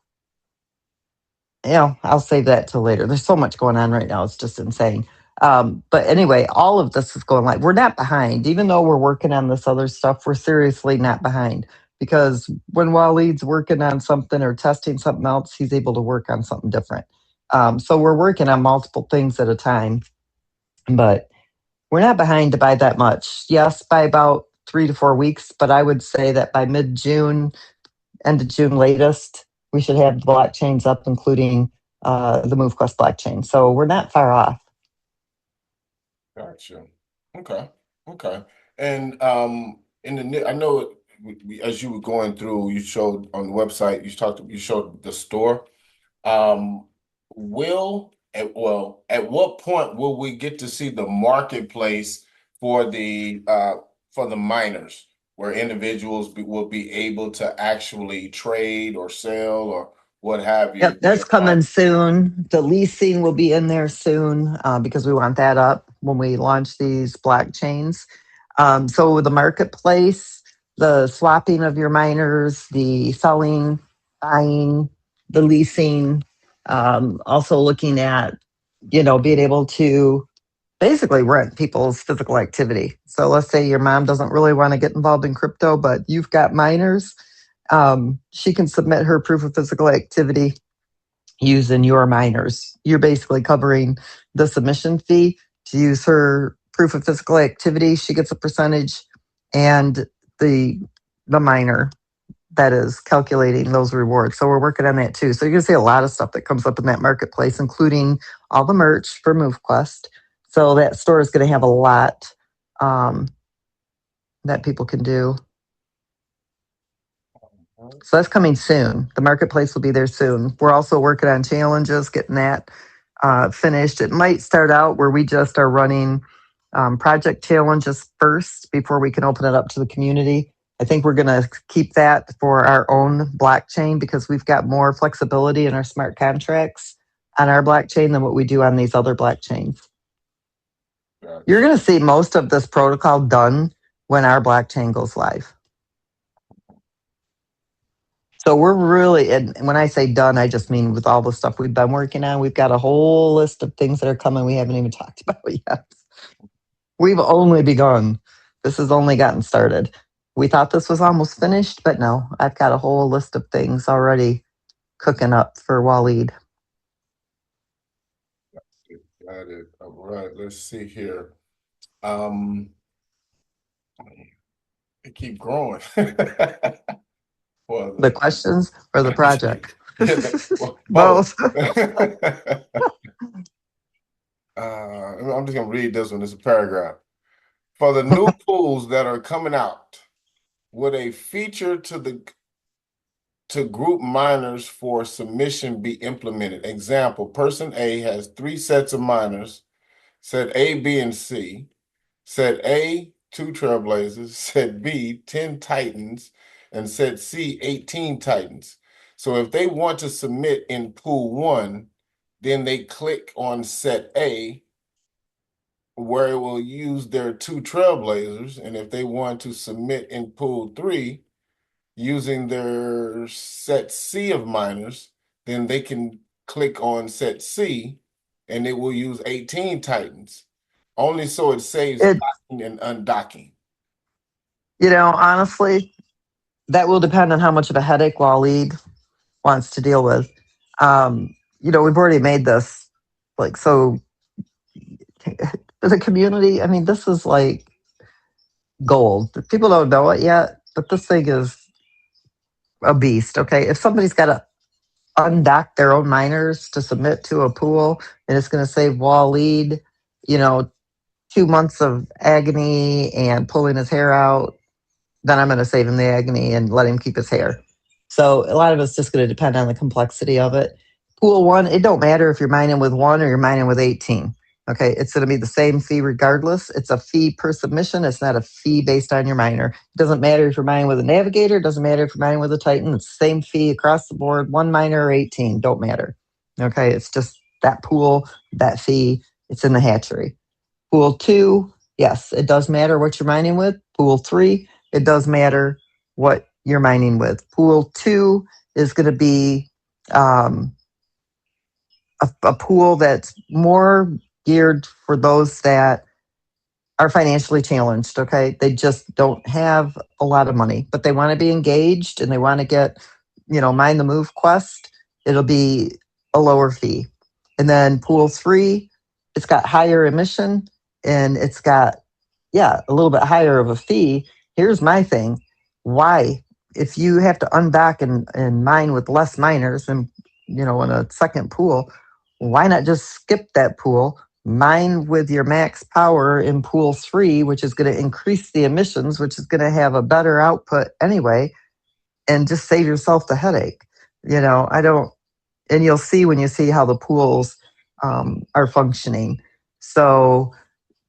I'll save that till later. There's so much going on right now; it's just insane. But anyway, all of this is going live. We're not behind, even though we're working on this other stuff. We're seriously not behind because when Waleed's working on something or testing something else, he's able to work on something different. So we're working on multiple things at a time, but we're not behind by that much. Yes, by about 3 to 4 weeks, but I would say that by mid-June, end of June latest, we should have the blockchains up, including the MoveQuest blockchain. So we're not far off. Gotcha. Okay. Okay. And I know as you were going through, you showed on the website, you showed the store. Um, at what point will we get to see the marketplace for the miners, where individuals will be able to actually trade or sell or what have you? Yep, that's coming soon. The leasing will be in there soon because we want that up when we launch these blockchains. So the marketplace, the swapping of your miners, the selling, buying, the leasing, also looking at, being able to basically rent people's physical activity. So let's say your mom doesn't really want to get involved in crypto, but you've got miners. She can submit her proof of physical activity using your miners. You're basically covering the submission fee to use her proof of physical activity. She gets a percentage, and the miner that is calculating those rewards. So we're working on that too. So you're gonna see a lot of stuff that comes up in that marketplace, including all the merch for MoveQuest. So that store is gonna have a lot that people can do. So that's coming soon. The marketplace will be there soon. We're also working on challenges, getting that finished. It might start out where we just are running project challenges first before we can open it up to the community. I think we're going to keep that for our own blockchain because we've got more flexibility in our smart contracts on our blockchain than what we do on these other blockchains. Gotcha. You're going to see most of this protocol done when our blockchain goes live. So we're really, and when I say done, I just mean with all the stuff we've been working on. We've got a whole list of things that are coming we haven't even talked about yet. We've only begun. This has only gotten started. We thought this was almost finished, but no, I've got a whole list of things already cooking up for Waleed. Got it. All right, let's see here. It keep growing. Well, The questions or the project? both. Both. I'm just gonna read this one. It's a paragraph. For the new pools that are coming out, would a feature to group miners for submission be implemented? Example, person A has 3 sets of miners, set A, B, and C. Set A, 2 Trailblazers, set B, 10 Titans, and set C, 18 Titans. So if they want to submit in pool 1, then they click on set A, where it will use their two trailblazers. And if they want to submit in pool 3 using their set C of miners, then they can click on set C and it will use 18 Titans. Only so it saves It, docking and undocking. honestly, that will depend on how much of a headache Waleed wants to deal with. We've already made this like so for the community. I mean, this is like gold. People don't know it yet, but this thing is a beast. Okay, if somebody's got to undock their own miners to submit to a pool, and it's going to save Waleed, you know, 2 months of agony and pulling his hair out, then I'm going to save him the agony and let him keep his hair. So a lot of it's just going to depend on the complexity of it. Pool 1, it don't matter if you're mining with 1 or you're mining with 18. Okay, it's going to be the same fee regardless. It's a fee per submission. It's not a fee based on your miner. It doesn't matter if you're mining with a Navigator. It doesn't matter if you're mining with a Titan. It's the same fee across the board. 1 miner or 18, don't matter. Okay, it's just that pool, that fee. It's in the hatchery. Pool 2, yes, it does matter what you're mining with. Pool 3, it does matter what you're mining with. Pool 2 is going to be a pool that's more geared for those that are financially challenged. Okay, they just don't have a lot of money, but they want to be engaged and they want to get, mine the MoveQuest. It'll be a lower fee. And then pool 3, it's got higher emission and it's got, a little bit higher of a fee. Here's my thing. Why? If you have to undock and mine with less miners and, in a second pool, why not just skip that pool, mine with your max power in pool 3, which is going to increase the emissions, which is going to have a better output anyway, and just save yourself the headache. I don't, and you'll see when you see how the pools are functioning. So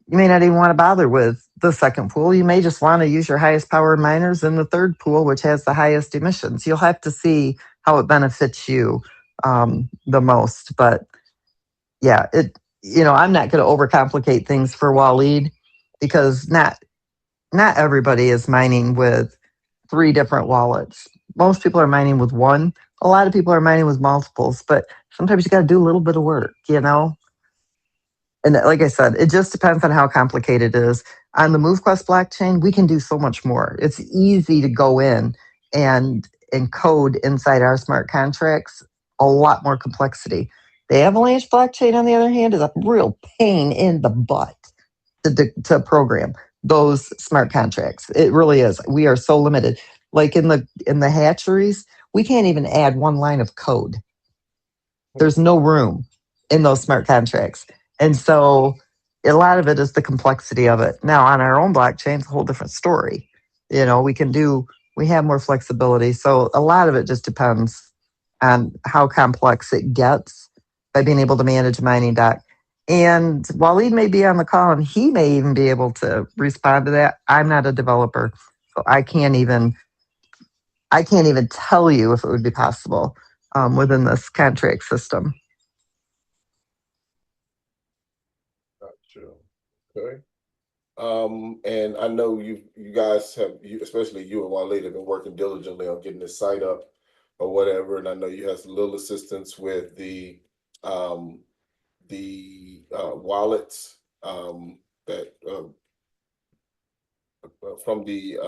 you may not even want to bother with the second pool. You may just want to use your highest power miners in the third pool, which has the highest emissions. You'll have to see how it benefits you the most. But yeah, I'm not going to overcomplicate things for Waleed because not everybody is mining with 3 different wallets. Most people are mining with 1. A lot of people are mining with multiples, but sometimes you got to do a little bit of work, And like I said, it just depends on how complicated it is. On the MoveQuest blockchain, we can do so much more. It's easy to go in and encode inside our smart contracts, a lot more complexity. The Avalanche blockchain, on the other hand, is a real pain in the butt to program those smart contracts. It really is. We are so limited. Like in the hatcheries, we can't even add 1 line of code. There's no room in those smart contracts. And so a lot of it is the complexity of it. Now on our own blockchain, it's a whole different story. We have more flexibility. So a lot of it just depends on how complex it gets by being able to manage a mining dock. And Waleed may be on the call and he may even be able to respond to that. I'm not a developer, so I can't even tell you if it would be possible within this contract system. Gotcha. Okay. And I know you guys have, especially you and Waleed, have been working diligently on getting this site up or whatever. And I know you have some little assistance with the wallets that from the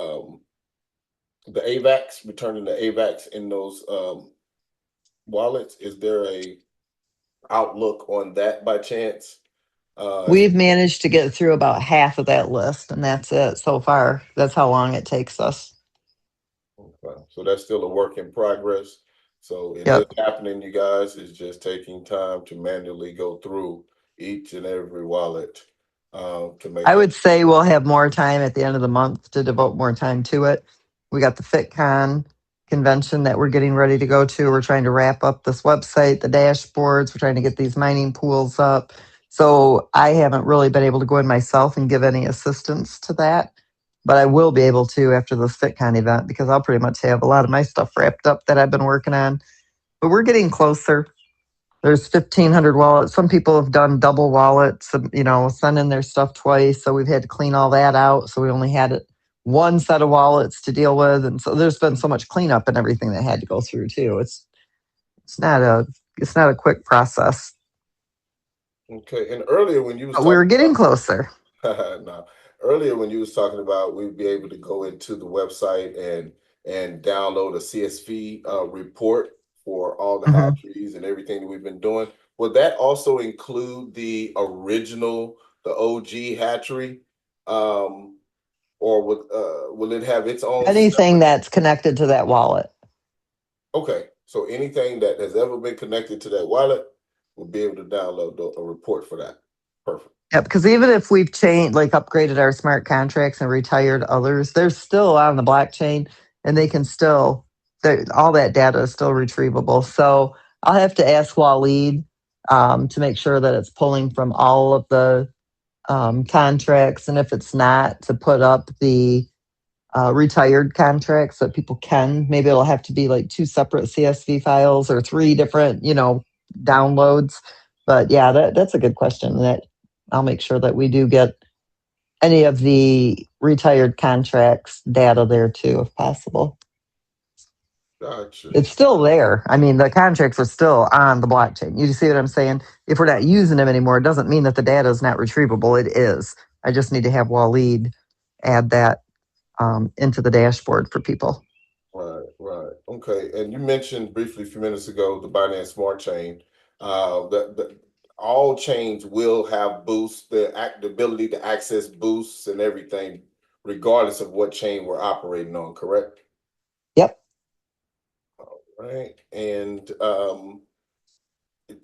AVAX, returning the AVAX in those wallets. Is there a outlook on that by chance? We've managed to get through about half of that list, and that's it so far. That's how long it takes us. Okay. So that's still a work in progress. So it is Yep. happening, you guys. It's just taking time to manually go through each and every wallet to make I that. would say we'll have more time at the end of the month to devote more time to it. We got the FitCon convention that we're getting ready to go to. We're trying to wrap up this website, the dashboards. We're trying to get these mining pools up. So I haven't really been able to go in myself and give any assistance to that. But I will be able to after this FitCon event because I'll pretty much have a lot of my stuff wrapped up that I've been working on. But we're getting closer. There's 1,500 wallets. Some people have done double wallets, sending their stuff twice. So we've had to clean all that out. So we only had one set of wallets to deal with, and so there's been so much cleanup and everything that had to go through too. It's not a quick process. Okay. And earlier when you was But we were talking getting about, close. no, earlier when you was talking about we'd be able to go into the website and download a CSV report for all the Mhm. hatcheries and everything that we've been doing. Would that also include the original, the OG hatchery? Or will it have its own Anything separate? that's connected to that wallet. Okay, so anything that has ever been connected to that wallet will be able to download a report for that. Perfect. Yeah, because even if we've changed, like upgraded our smart contracts and retired others, they're still on the blockchain, and they can still, all that data is still retrievable. So I'll have to ask Waleed to make sure that it's pulling from all of the contracts, and if it's not, to put up the retired contracts so people can. Maybe it'll have to be like 2 separate CSV files or 3 different, downloads. But yeah, that's a good question. That I'll make sure that we do get any of the retired contracts data there too, if possible. Gotcha. It's still there. I mean, the contracts are still on the blockchain. You see what I'm saying? If we're not using them anymore, it doesn't mean that the data is not retrievable. It is. I just need to have Waleed add that into the dashboard for people. Right. Okay. And you mentioned briefly a few minutes ago the Binance Smart Chain. That all chains will have boosts, the ability to access boosts and everything, regardless of what chain we're operating on. Correct? Yep. Right. And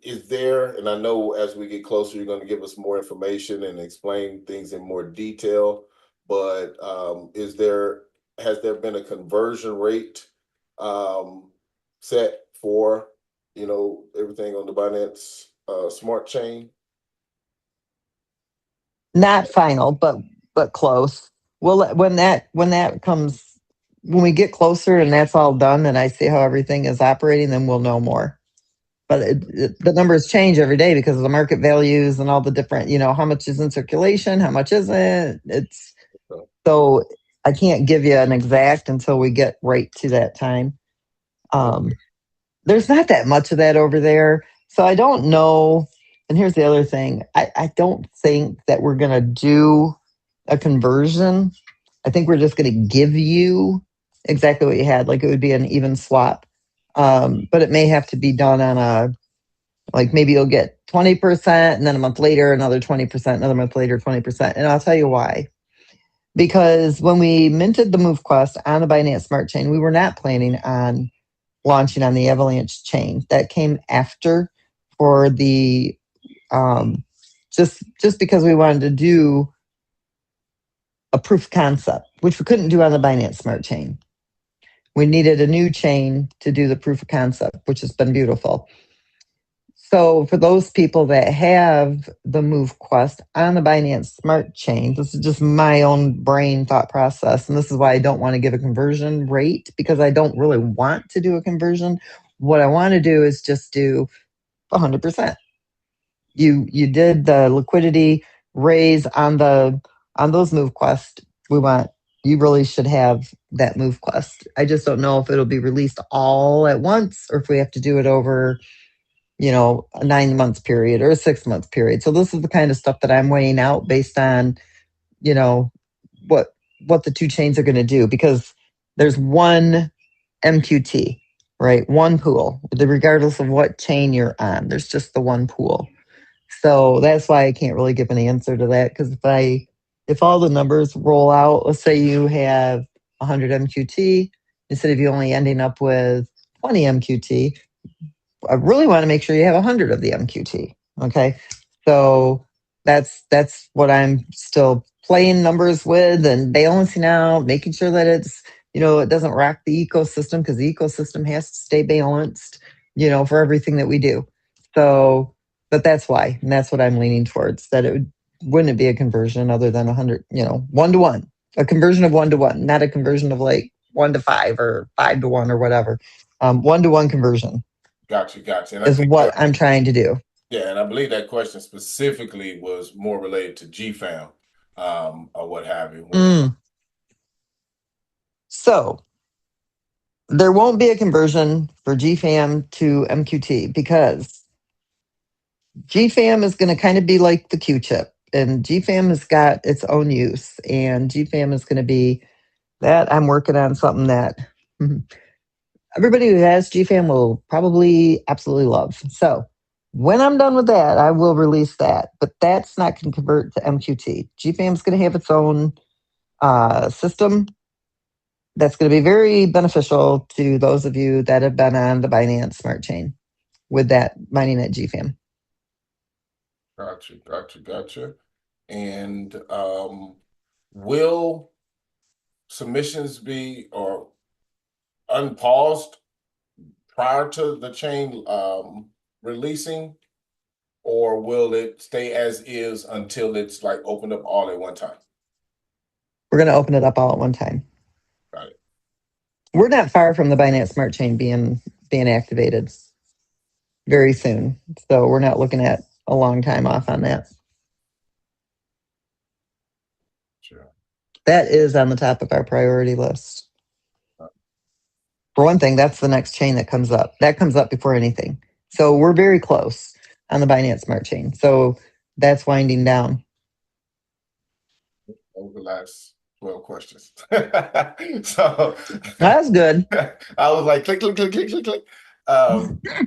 is there, and I know as we get closer, you're going to give us more information and explain things in more detail, but has there been a conversion rate set for, everything on the Binance Smart Chain? Not final, but close. Well, when that comes, when we get closer and that's all done, and I see how everything is operating, then we'll know more. But the numbers change every day because of the market values and all the different, how much is in circulation, how much isn't. It's so I can't give you an exact until we get right to that time. There's not that much of that over there, so I don't know. And here's the other thing: I don't think that we're gonna do a conversion. I think we're just gonna give you exactly what you had, like it would be an even swap. But it may have to be done on like maybe you'll get 20%, and then a month later another 20%, another month later 20%. And I'll tell you why. Because when we minted the MoveQuest on the Binance Smart Chain, we were not planning on launching on the Avalanche chain. That came after for the just because we wanted to do a proof concept, which we couldn't do on the Binance Smart Chain. We needed a new chain to do the proof of concept, which has been beautiful. So for those people that have the MoveQuest on the Binance Smart Chain, this is just my own brain thought process, and this is why I don't want to give a conversion rate, because I don't really want to do a conversion. What I want to do is just do 100%. You did the liquidity raise on those MoveQuest. You really should have that MoveQuest. I just don't know if it'll be released all at once or if we have to do it over a 9 months period or a 6 months period. So this is the kind of stuff that I'm weighing out based on, what the 2 chains are going to do, because there's one MQT, right? One pool, regardless of what chain you're on. There's just the one pool. So that's why I can't really give an answer to that, because if all the numbers roll out, let's say you have 100 MQT, instead of you only ending up with 20 MQT, I really want to make sure you have 100 of the MQT. Okay. So that's what I'm still playing numbers with and balancing out, making sure that it's, it doesn't rock the ecosystem, because the ecosystem has to stay balanced, for everything that we do. So, but that's why, and that's what I'm leaning towards, that wouldn't it be a conversion other than 100, 1-to-1, a conversion of 1-to-1, not a conversion of like 1-to-5 or 5-to-1 or whatever. 1-to-1 conversion. Gotcha. And I is think what I'm trying to do. yeah, and I believe that question specifically was more related to GFAM, or what have you. So there won't be a conversion for GFAM to MQT because GFAM is going to kind of be like the Q chip, and GFAM has got its own use, and GFAM is going to be that I'm working on something that everybody who has GFAM will probably absolutely love. So when I'm done with that, I will release that, but that's not going to convert to MQT. GFAM is going to have its own system that's going to be very beneficial to those of you that have been on the Binance Smart Chain with that mining at GFAM. Gotcha. And will submissions be or unpaused prior to the chain releasing, or will it stay as is until it's like opened up all at one time? We're going to open it up all at one time. Got it. We're not far from the Binance Smart Chain being activated very soon, so we're not looking at a long time off on that. Sure. That is on the top of our priority list. For one thing, that's the next chain that comes up. That comes up before anything. So we're very close on the Binance Smart Chain. So that's winding down. Over the last 12 questions. So that's good. I was like, click.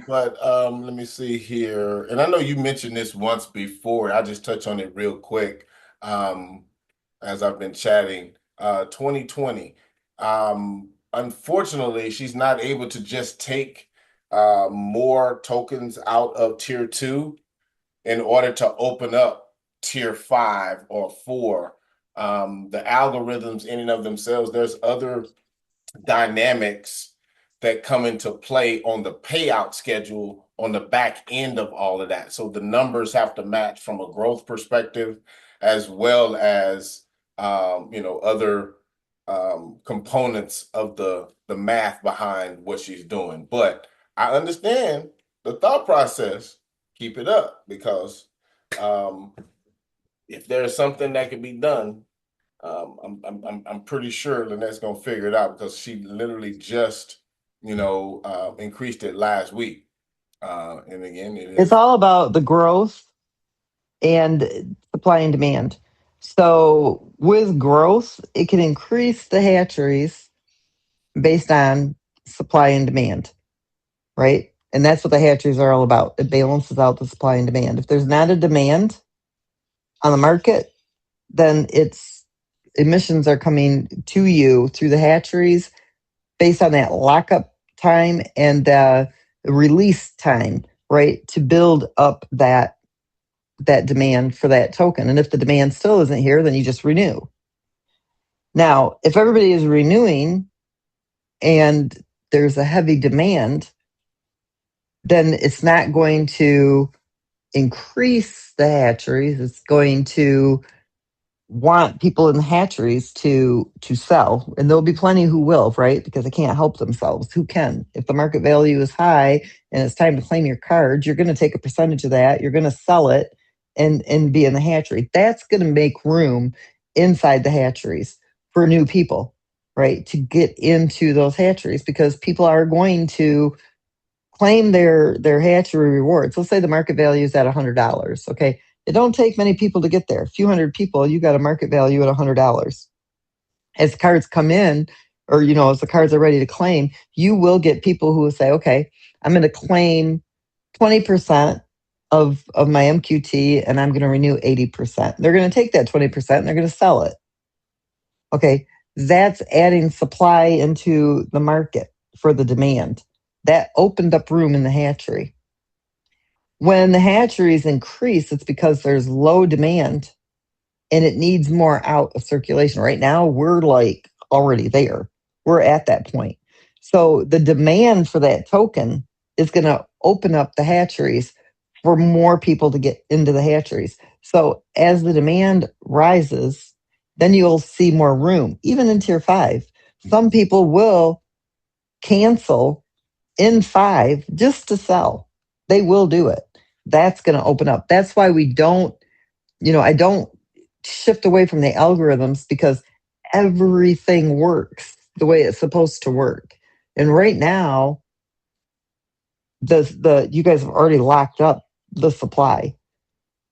But let me see here. And I know you mentioned this once before. I'll just touch on it real quick as I've been chatting. 2020. Unfortunately, she's not able to just take more tokens out of tier 2 in order to open up tier 5 or 4. The algorithms in and of themselves, there's other dynamics that come into play on the payout schedule on the back end of all of that. So the numbers have to match from a growth perspective, as well as other components of the math behind what she's doing. But I understand the thought process. Keep it up, because if there's something that can be done, I'm pretty sure Lynette's gonna figure it out, because she literally just increased it last week. And again, it's all about the growth and supply and demand. So with growth, it can increase the hatcheries based on supply and demand, right? And that's what the hatcheries are all about. It balances out the supply and demand. If there's not a demand on the market, then its emissions are coming to you through the hatcheries based on that lockup time and release time, right? To build up that demand for that token. And if the demand still isn't here, then you just renew. Now, if everybody is renewing and there's a heavy demand, then it's not going to increase the hatcheries. It's going to want people in the hatcheries to sell, and there'll be plenty who will, right? Because they can't help themselves. Who can? If the market value is high and it's time to claim your card, you're going to take a percentage of that. You're going to sell it and be in the hatchery. That's going to make room inside the hatcheries for new people, right? To get into those hatcheries, because people are going to claim their hatchery rewards. Let's say the market value is at $100. Okay, it don't take many people to get there. A few hundred people, you got a market value at $100. As the cards come in, or as the cards are ready to claim, you will get people who will say, "Okay, I'm going to claim 20% of my MQT, and I'm going to renew 80%." They're going to take that 20% and they're going to sell it. Okay, that's adding supply into the market for the demand. That opened up room in the hatchery. When the hatcheries increase, it's because there's low demand and it needs more out of circulation. Right now, we're like already there. We're at that point. So the demand for that token is going to open up the hatcheries for more people to get into the hatcheries. So as the demand rises, then you'll see more room, even in tier 5. Some people will cancel in 5 just to sell. They will do it. That's going to open up. That's why we don't, I don't shift away from the algorithms, because everything works the way it's supposed to work. And right now, the you guys have already locked up the supply,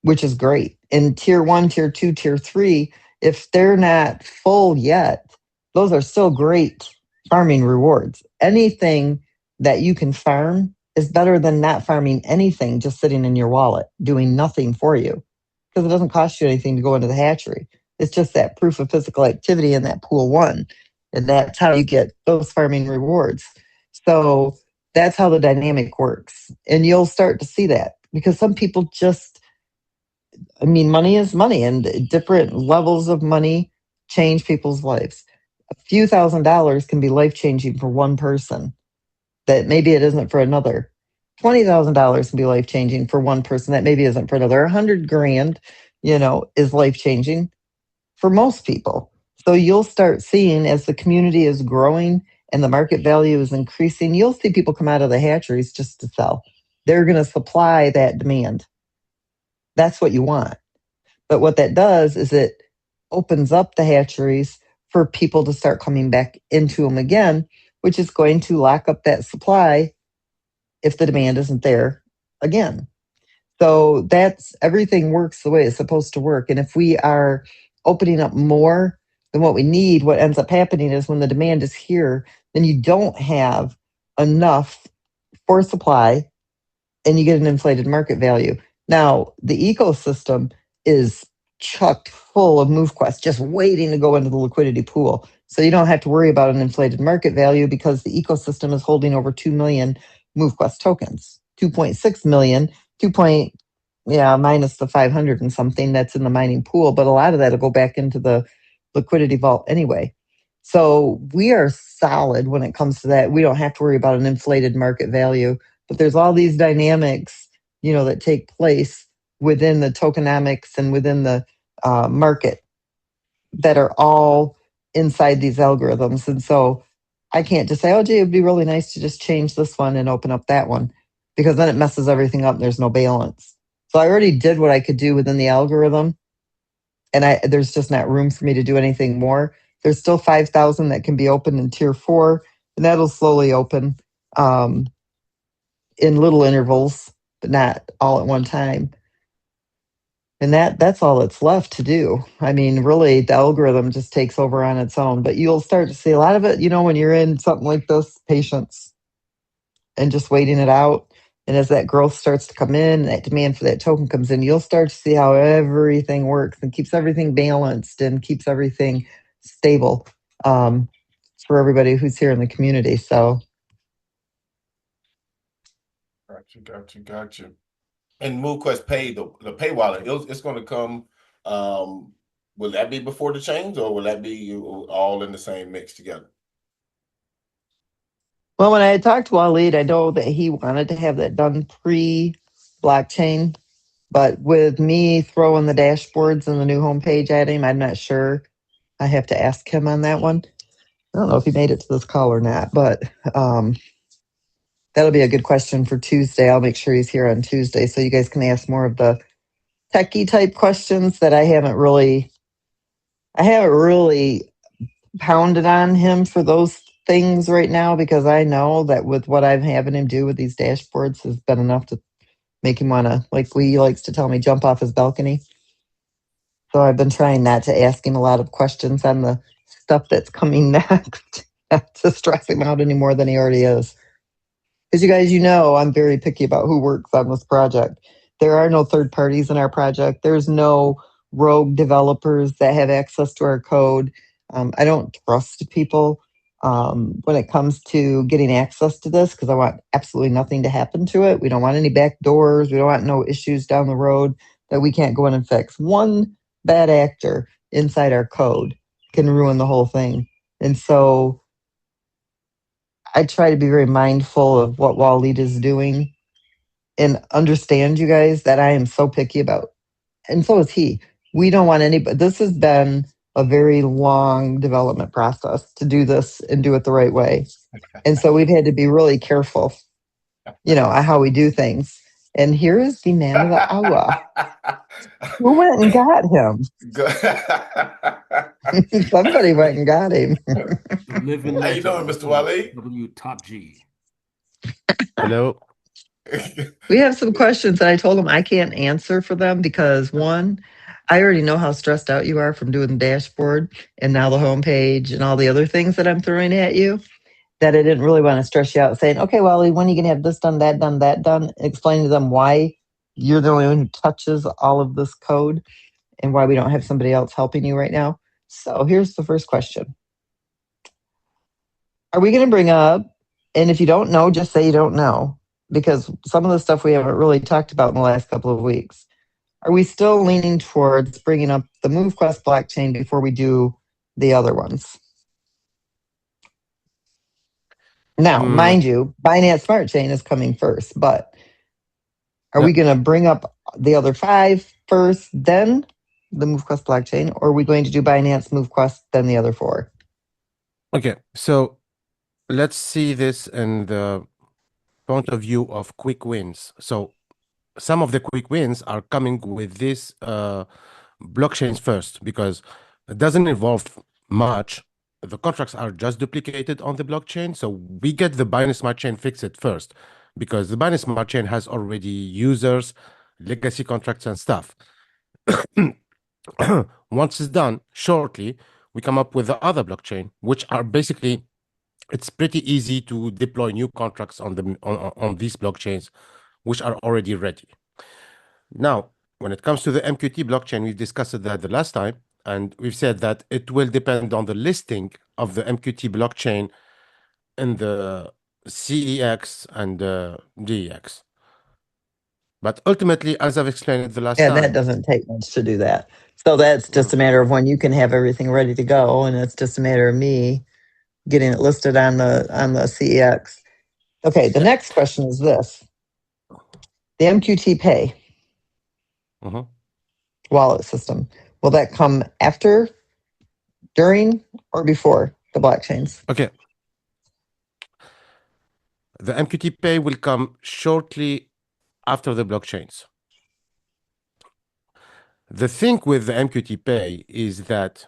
which is great. In tier 1, tier 2, tier 3, if they're not full yet, those are still great farming rewards. Anything that you can farm is better than not farming anything, just sitting in your wallet, doing nothing for you, because it doesn't cost you anything to go into the hatchery. It's just that proof of physical activity in that pool 1. And that's how you get those farming rewards. So that's how the dynamic works. And you'll start to see that, because some people just, money is money, and different levels of money change people's lives. A few $1,000s can be life changing for one person that maybe it isn't for another. $20,000 can be life changing for one person that maybe isn't for another. 100 grand, is life changing for most people. So you'll start seeing, as the community is growing and the market value is increasing, you'll see people come out of the hatcheries just to sell. They're going to supply that demand. That's what you want. But what that does is it opens up the hatcheries for people to start coming back into them again, which is going to lock up that supply if the demand isn't there again. So that's, everything works the way it's supposed to work. And if we are opening up more than what we need, what ends up happening is when the demand is here, then you don't have enough for supply and you get an inflated market value. Now, the ecosystem is chucked full of MoveQuest, just waiting to go into the liquidity pool. So you don't have to worry about an inflated market value, because the ecosystem is holding over 2 million MoveQuest tokens, 2.6 million, 2 point, minus the 500 and something that's in the mining pool. But a lot of that will go back into the liquidity vault anyway. So we are solid when it comes to that. We don't have to worry about an inflated market value. But there's all these dynamics, that take place within the tokenomics and within the market that are all inside these algorithms. And so I can't just say, oh, gee, it'd be really nice to just change this one and open up that one, because then it messes everything up and there's no balance. So I already did what I could do within the algorithm, and there's just not room for me to do anything more. There's still 5,000 that can be opened in tier 4, and that'll slowly open in little intervals, but not all at one time. And that's all that's left to do. Really, the algorithm just takes over on its own. But you'll start to see a lot of it, when you're in something like this, patience and just waiting it out. And as that growth starts to come in, that demand for that token comes in, you'll start to see how everything works and keeps everything balanced and keeps everything stable for everybody who's here in the community. So. Gotcha. And MoveQuest Pay, the pay wallet, it's going to come. Will that be before the change, or will that be all in the same mix together? Well, when I had talked to Waleed, I know that he wanted to have that done pre-blockchain, but with me throwing the dashboards and the new homepage at him, I'm not sure. I have to ask him on that one. I don't know if he made it to this call or not, but that'll be a good question for Tuesday. I'll make sure he's here on Tuesday so you guys can ask more of the techie type questions that I haven't really pounded on him for those things right now, because I know that with what I'm having him do with these dashboards has been enough to make him want to, like he likes to tell me, jump off his balcony. So I've been trying not to ask him a lot of questions on the stuff that's coming next, not to stress him out any more than he already is. Because you guys, I'm very picky about who works on this project. There are no third parties in our project. There's no rogue developers that have access to our code. I don't trust people when it comes to getting access to this, because I want absolutely nothing to happen to it. We don't want any back doors. We don't want no issues down the road that we can't go in and fix. One bad actor inside our code can ruin the whole thing. And so I try to be very mindful of what Waleed is doing and understand, you guys, that I am so picky about, and so is he. We don't want anybody. This has been a very long development process to do this and do it the right way. And so we've had to be really careful, on how we do things. And here is the man of the hour. Who went and got him? Somebody went and got him. The living How you legend. doing, Mr. Wale? W Top G. Hello. We have some questions that I told him I can't answer for them because one, I already know how stressed out you are from doing the dashboard and now the homepage and all the other things that I'm throwing at you, that I didn't really want to stress you out saying, okay, well, when are you going to have this done, that done, that done? Explain to them why you're the only one who touches all of this code and why we don't have somebody else helping you right now. So here's the first question. Are we going to bring up, and if you don't know, just say you don't know, because some of the stuff we haven't really talked about in the last couple of weeks. Are we still leaning towards bringing up the MoveQuest blockchain before we do the other ones? Now, mind you, Binance Smart Chain is coming first, but are we going to bring up the other 5 first, then the MoveQuest blockchain, or are we going to do Binance, MoveQuest, then the other 4? Okay, so let's see this in the point of view of quick wins. So some of the quick wins are coming with this blockchains first because it doesn't involve much. The contracts are just duplicated on the blockchain. So we get the Binance Smart Chain fixed first because the Binance Smart Chain has already users, legacy contracts and stuff. Once it's done, shortly, we come up with the other blockchain, which are basically, it's pretty easy to deploy new contracts on these blockchains, which are already ready. Now, when it comes to the MQT blockchain, we discussed that the last time, and we've said that it will depend on the listing of the MQT blockchain in the CEX and DEX. But ultimately, as I've explained it the last Yeah, that time, doesn't take much to do that. So that's just a matter of when you can have everything ready to go, and it's just a matter of me getting it listed on the CEX. Okay, the next question is this: the MQT Pay wallet system, will that come after, during, or before the blockchains? okay. The MQT Pay will come shortly after the blockchains. The thing with the MQT Pay is that,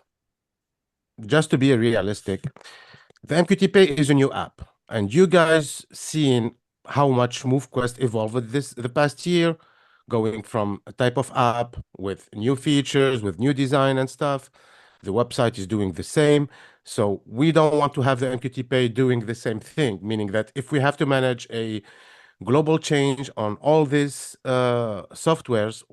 just to be realistic, the MQT Pay is a new app, and you guys seen how much MoveQuest evolved the past year, going from a type of app with new features, with new design and stuff. The website is doing the same. So we don't want to have the MQT Pay doing the same thing, meaning that if we have to manage a global change on all these softwares,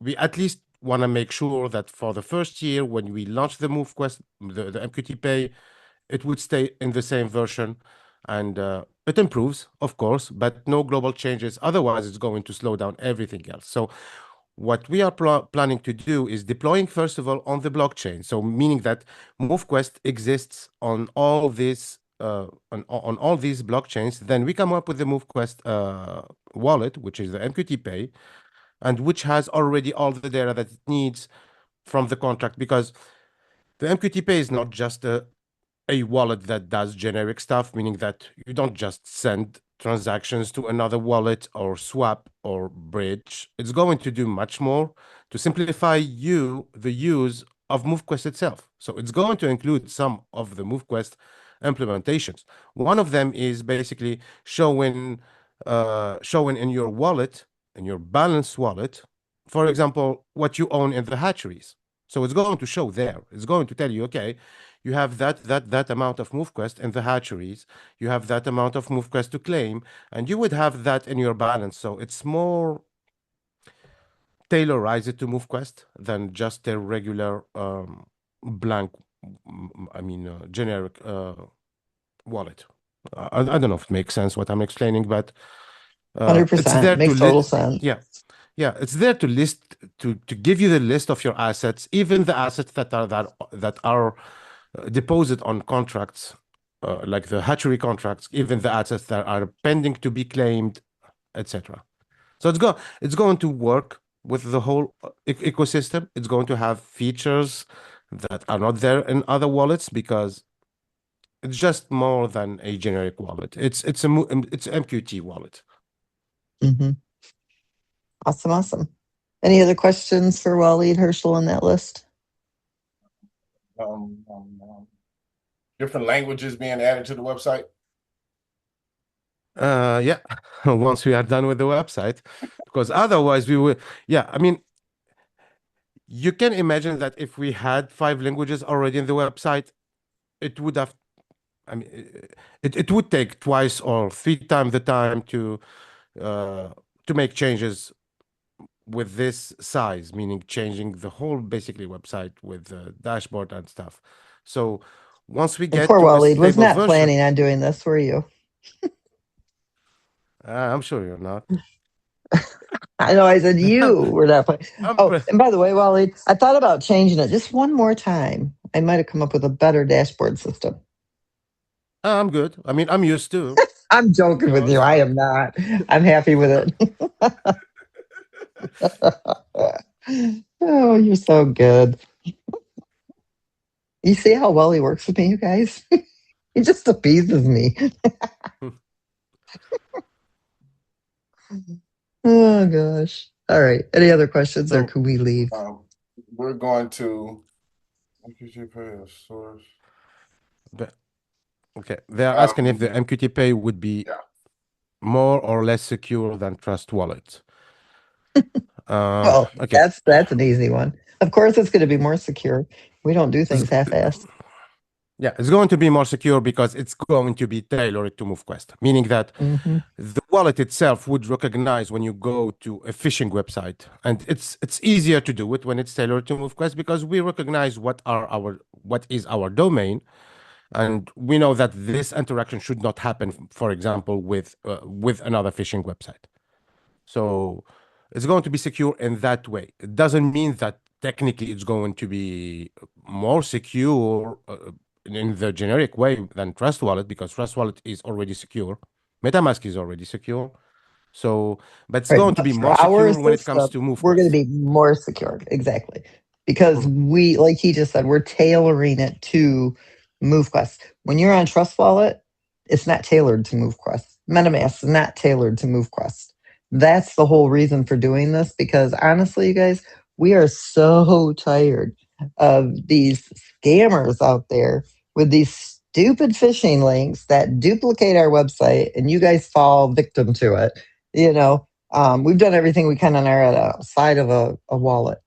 we at least want to make sure that for the first year, when we launch the MoveQuest, the MQT Pay, it would stay in the same version, and it improves, of course, but no global changes. Otherwise, it's going to slow down everything else. So what we are planning to do is deploying, first of all, on the blockchain. So meaning that MoveQuest exists on all these on all these blockchains. Then we come up with the MoveQuest wallet, which is the MQT Pay, and which has already all the data that it needs from the contract, because the MQT Pay is not just a wallet that does generic stuff, meaning that you don't just send transactions to another wallet or swap or bridge. It's going to do much more to simplify the use of MoveQuest itself. So it's going to include some of the MoveQuest implementations. One of them is basically showing in your wallet, in your balance wallet, for example, what you own in the hatcheries. So it's going to show there. It's going to tell you, okay, you have that amount of MoveQuest in the hatcheries. You have that amount of MoveQuest to claim, and you would have that in your balance. So it's more tailorized to MoveQuest than just a regular blank, generic wallet. I don't know if it makes sense what I'm explaining, but it's 100% there to makes total sense. yeah, it's there to list to give you the list of your assets, even the assets that are deposit on contracts, like the hatchery contracts, even the assets that are pending to be claimed, etc. So it's going to work with the whole ecosystem. It's going to have features that are not there in other wallets because it's just more than a generic wallet. It's MQT wallet. Mm-hmm. Awesome. Any other questions for Waleed Herschel on that list? Different languages being added to the website. Yeah, once we are done with the website, because otherwise we will. Yeah, I mean, you can imagine that if we had 5 languages already in the website, it would have. I mean, it would take twice or 3 times the time to make changes with this size, meaning changing the whole basically website with the dashboard and stuff. So once we And get poor to a Waleed was stable not version, planning on doing this, were you? I'm sure you're not. I know I said you were not planning. I'm Oh, pre- and by the way, Waleed, I thought about changing it just one more time. I might have come up with a better dashboard system. I'm good. I mean, I'm used to. I'm joking No, with it's you. I fine. am not. I'm happy with it. Oh, you're so good. You see how well he works with me, you guys? He just appeases me. Oh, gosh. All right. Any other questions or So, could we leave? We're going to MQT Pay as source. but, okay, they're asking if the MQT Pay would be Yeah. more or less secure than Trust Wallet. Well, Okay. that's an easy one. Of course, it's going to be more secure. We don't do things half-assed. Yeah, it's going to be more secure because it's going to be tailored to MoveQuest, meaning that Mm-hmm. the wallet itself would recognize when you go to a phishing website, and it's easier to do it when it's tailored to MoveQuest because we recognize what is our domain, and we know that this interaction should not happen, for example, with another phishing website. So it's going to be secure in that way. It doesn't mean that technically it's going to be more secure in the generic way than Trust Wallet because Trust Wallet is already secure. MetaMask is already secure. So, but it's Right. going to But be for more our secure when it comes system, to we're going to MoveQuest. be more secure. Exactly. Because Mhm. we, like he just said, we're tailoring it to MoveQuest. When you're on Trust Wallet, it's not tailored to MoveQuest. MetaMask is not tailored to MoveQuest. That's the whole reason for doing this because honestly, you guys, we are so tired of these scammers out there with these stupid phishing links that duplicate our website and you guys fall victim to it. You know, we've done everything we can on our side of a wallet.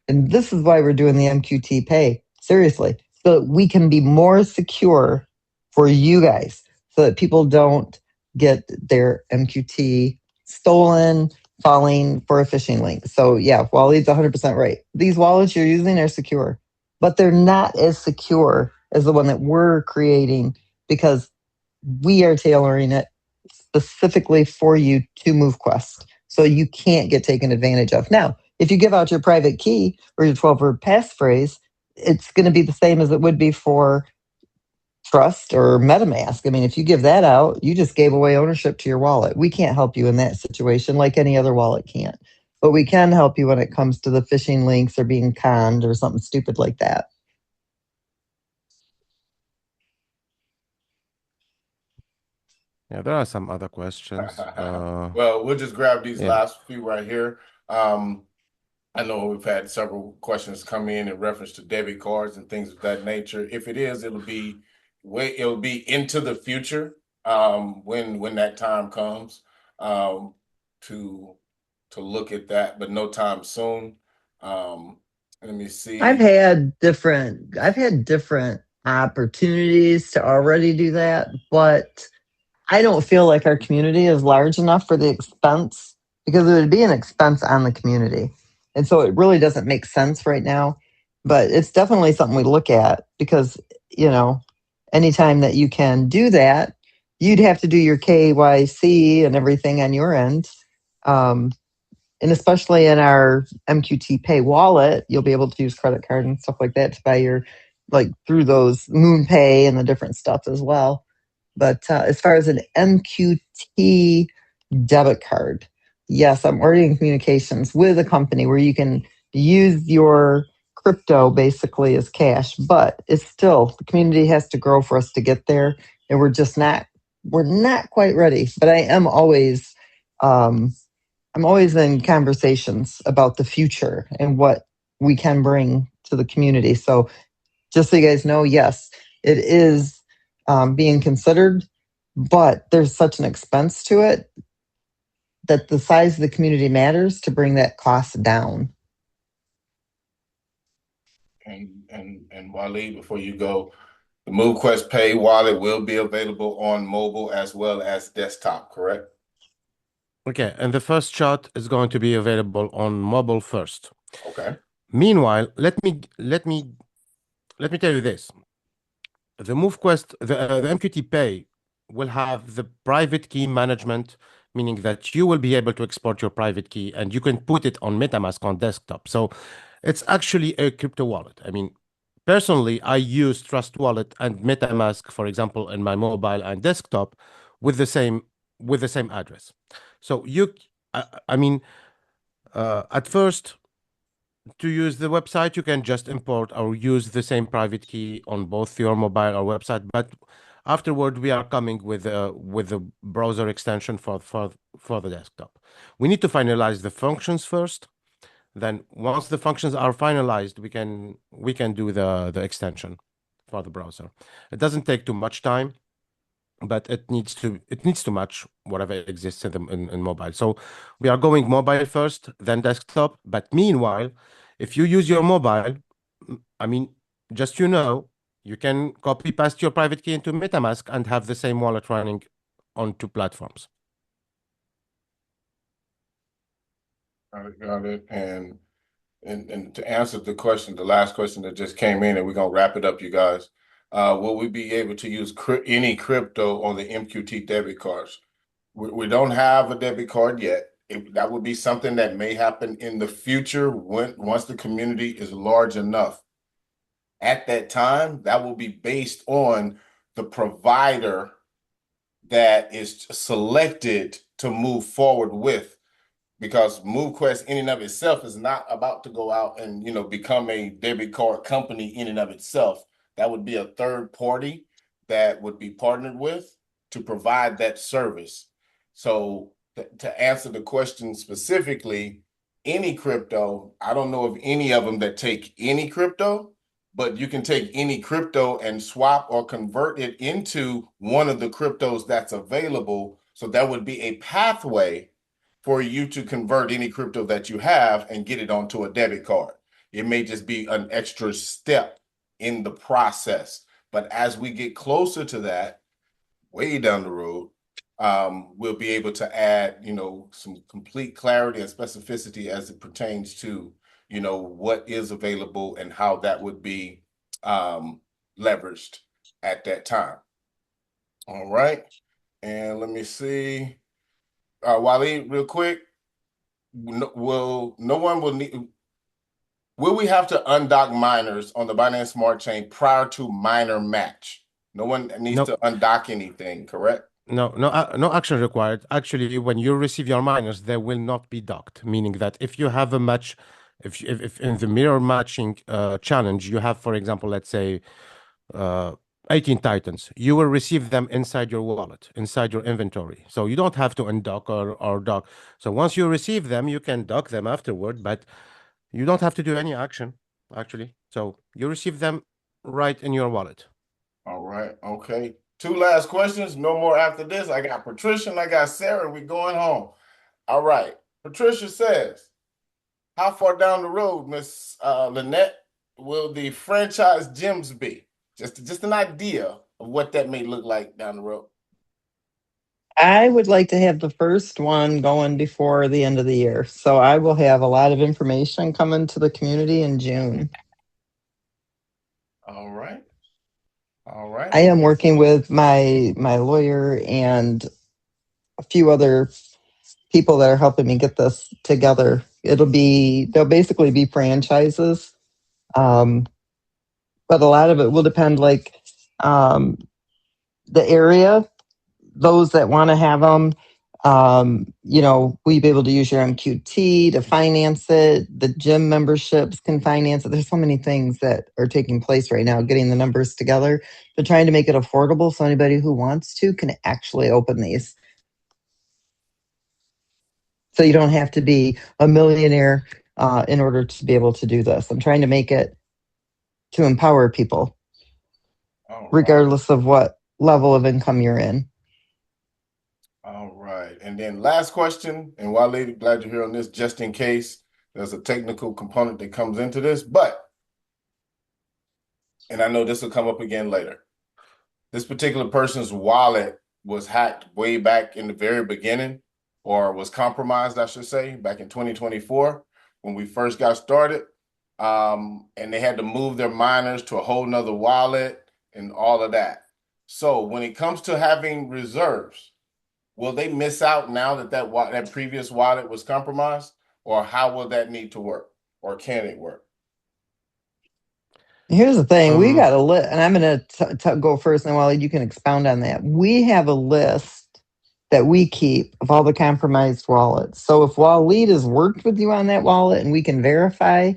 And this is why we're doing the MQT pay. Seriously. So that we can be more secure for you guys so that people don't get their MQT stolen, falling for a phishing link. So yeah, Wally's 100% right. These wallets you're using are secure, but they're not as secure as the one that we're creating because we are tailoring it specifically for you to MoveQuest. So you can't get taken advantage of. Now, if you give out your private key or your 12-word passphrase, it's going to be the same as it would be for Trust or MetaMask. I mean, if you give that out, you just gave away ownership to your wallet. We can't help you in that situation like any other wallet can't. But we can help you when it comes to the phishing links or being conned or something stupid like that. Yeah, there are some other questions. Well, we'll just grab these Yeah, last few right here. I know we've had several questions come in reference to debit cards and things of that nature. If it is, it'll be into the future when that time comes to look at that, but no time soon. Let me see. I've had different opportunities to already do that, but I don't feel like our community is large enough for the expense because it would be an expense on the community. And so it really doesn't make sense right now. But it's definitely something we look at because, you know, anytime that you can do that, you'd have to do your KYC and everything on your end. And especially in our MQT Pay wallet, you'll be able to use credit card and stuff like that to buy your, like through those Moon Pay and the different stuff as well. But as far as an MQT debit card, yes, I'm already in communications with a company where you can use your crypto basically is cash, but it's still, the community has to grow for us to get there. And we're not quite ready, but I'm always in conversations about the future and what we can bring to the community. So just so you guys know, yes, it is being considered, but there's such an expense to it that the size of the community matters to bring that cost down. And Waleed, before you go, the MoveQuest Pay wallet will be available on mobile as well as desktop, correct? Okay, and the first shot is going to be available on mobile first. Okay. Meanwhile, let me tell you this: the MoveQuest, the MQT Pay will have the private key management, meaning that you will be able to export your private key and you can put it on MetaMask on desktop. So it's actually a crypto wallet. I mean, personally, I use Trust Wallet and MetaMask, for example, in my mobile and desktop with the same address. So I mean, at first, to use the website, you can just import or use the same private key on both your mobile or website. But afterward, we are coming with a browser extension for the desktop. We need to finalize the functions first. Then once the functions are finalized, we can do the extension for the browser. It doesn't take too much time, but it needs to match whatever exists in mobile. So we are going mobile first, then desktop. But meanwhile, if you use your mobile, I mean, just you can copy paste your private key into MetaMask and have the same wallet running on two platforms. Got it. And to answer the question, the last question that just came in, and we're gonna wrap it up, you guys. Will we be able to use any crypto on the MQT debit cards? We don't have a debit card yet. That would be something that may happen in the future once the community is large enough. At that time, that will be based on the provider that is selected to move forward with, because MoveQuest in and of itself is not about to go out and become a debit card company in and of itself. That would be a third party that would be partnered with to provide that service. So to answer the question specifically, any crypto, I don't know of any of them that take any crypto, but you can take any crypto and swap or convert it into one of the cryptos that's available. So that would be a pathway for you to convert any crypto that you have and get it onto a debit card. It may just be an extra step in the process. But as we get closer to that, way down the road, we'll be able to add, some complete clarity and specificity as it pertains to, what is available and how that would be leveraged at that time. All right. And let me see. Waleed, real quick, will we have to undock miners on the Binance Smart Chain prior to miner match? No one needs No, to undock anything, correct? no action required. Actually, when you receive your miners, they will not be docked. Meaning that if you have a match, if in the mirror matching challenge you have, for example, let's say 18 titans, you will receive them inside your wallet, inside your inventory. So you don't have to undock or dock. So once you receive them, you can dock them afterward, but you don't have to do any action, actually. So you receive them right in your wallet. All right. Okay. Two last questions. No more after this. I got Patricia and I got Sarah. We're going home. All right. Patricia says, how far down the road, Miss Lynette, will the franchise gyms be? Just an idea of what that may look like down the road. I would like to have the first one going before the end of the year. So I will have a lot of information coming to the community in June. All right. All right. I am working with my lawyer and a few other people that are helping me get this together. They'll basically be franchises. But a lot of it will depend, the area, those that want to have them. Will you be able to use your MQT to finance it? The gym memberships can finance it. There's so many things that are taking place right now, getting the numbers together, but trying to make it affordable so anybody who wants to can actually open these. So you don't have to be a millionaire in order to be able to do this. I'm trying to make it to empower people, All right. regardless of what level of income you're in. All right. And then last question, and Wale, glad you're here on this, just in case there's a technical component that comes into this, and I know this will come up again later. This particular person's wallet was hacked way back in the very beginning, or was compromised, I should say, back in 2024 when we first got started. And they had to move their miners to a whole nother wallet and all of that. So when it comes to having reserves, will they miss out now that previous wallet was compromised, or how will that need to work, or can it work? Here's the thing. We got a list, and I'm going to go first, and Wally, you can expound on that. We have a list that we keep of all the compromised wallets. So if Waleed has worked with you on that wallet and we can verify,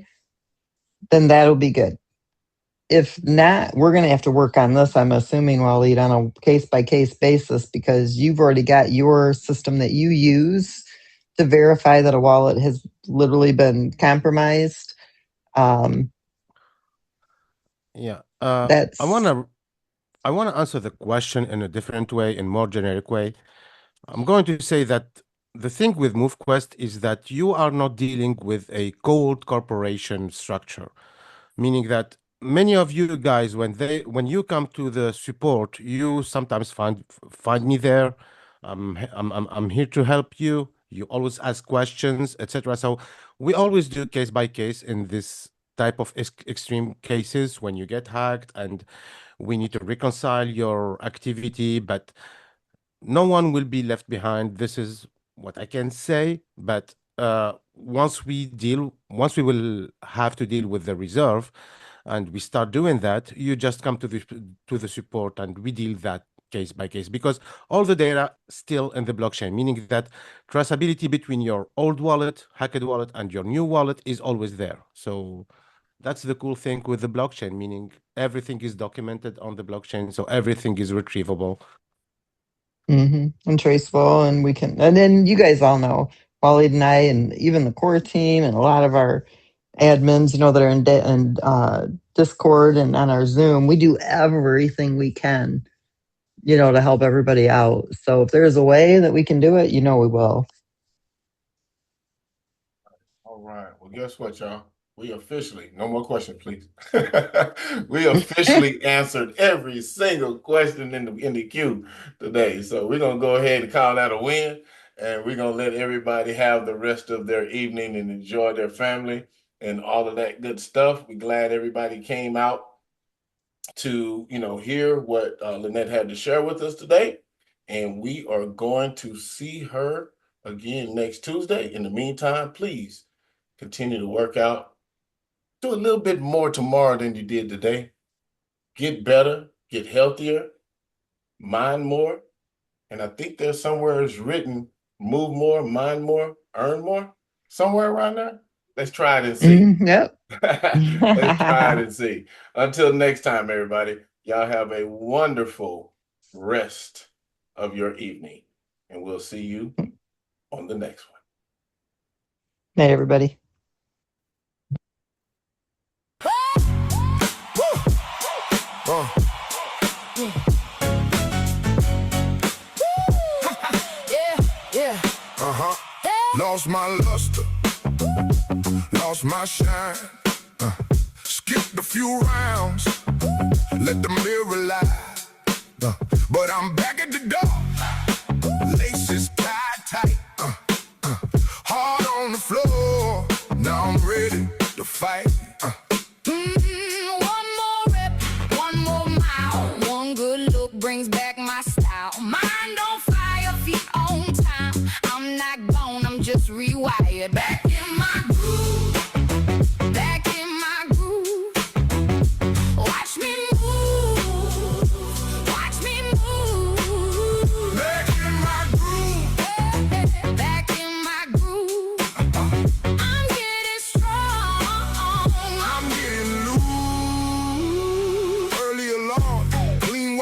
then that'll be good. If not, we're going to have to work on this, I'm assuming, Waleed, on a case-by-case basis, because you've already got your system that you use to verify that a wallet has literally been compromised. Yeah. That's I want to answer the question in a different way, in more generic way. I'm going to say that the thing with MoveQuest is that you are not dealing with a cold corporation structure, meaning that many of you guys, when you come to the support, you sometimes find me there. I'm here to help you. You always ask questions, etc. So we always do case by case in this type of extreme cases when you get hacked and we need to reconcile your activity, but no one will be left behind. This is what I can say. But once we will have to deal with the reserve, and we start doing that, you just come to the support, and we deal that case by case, because all the data still in the blockchain, meaning that traceability between your old wallet, hacked wallet, and your new wallet is always there. So that's the cool thing with the blockchain, meaning everything is documented on the blockchain, so everything is retrievable. and traceable, and then you guys all know, Waleed and I, and even the core team, and a lot of our admins, that are in Discord and on our Zoom, we do everything we can, to help everybody out. So if there's a way that we can do it, we will. All right. Well, guess what, y'all? We officially, no more questions, please. We officially answered every single question in the queue today. So we're gonna go ahead and call that a win, and we're gonna let everybody have the rest of their evening and enjoy their family and all of that good stuff. We're glad everybody came out to hear what Lynette had to share with us today, and we are going to see her again next Tuesday. In the meantime, please continue to work out. Do a little bit more tomorrow than you did today. Get better, get healthier, mind more. And I think there's somewhere it's written, move more, mind more, earn more. Somewhere around there. Let's try it and see. Yep. Let's try it and see. Until next time, everybody, y'all have a wonderful rest of your evening. And we'll see you on the next one. Night, everybody. Lost my luster, lost my shine. Skipped a few rounds, let the mirror lie. But I'm back at the door, laces tied tight. Hard on the floor, now I'm ready to fight. One more rep, one more mile. One good look brings back my style. Mind on fire, feet on time. I'm not gone, I'm just rewired. Back in my groove, back in my groove. Watch me move, watch me move. Back in my groove,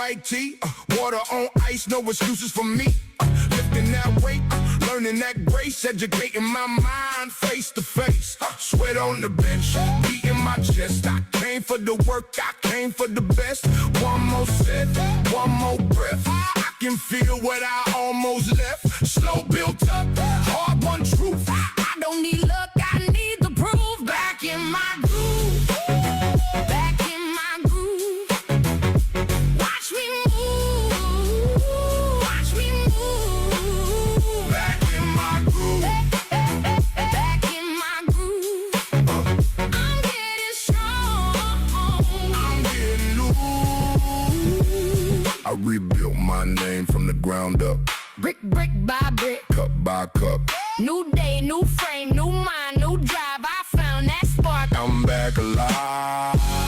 white tee, water on ice, no excuses for me. Lifting that weight, learning that grace, educating my mind face to face. Sweat on the bench, beating my chest. I came for the work, I came for the best. One more set, one more breath. I can feel what I almost left. Slow built up, hard won truth. I don't need luck, I need the proof. Back in my groove, back in my groove. Watch me move, watch me move. Back in my groove. Back in my groove. I'm getting strong. I'm getting loose. I rebuilt my name from the ground up, Brick, brick by brick. cup by cup. New day, new frame, new mind, new drive. I found that spark. I'm back alive.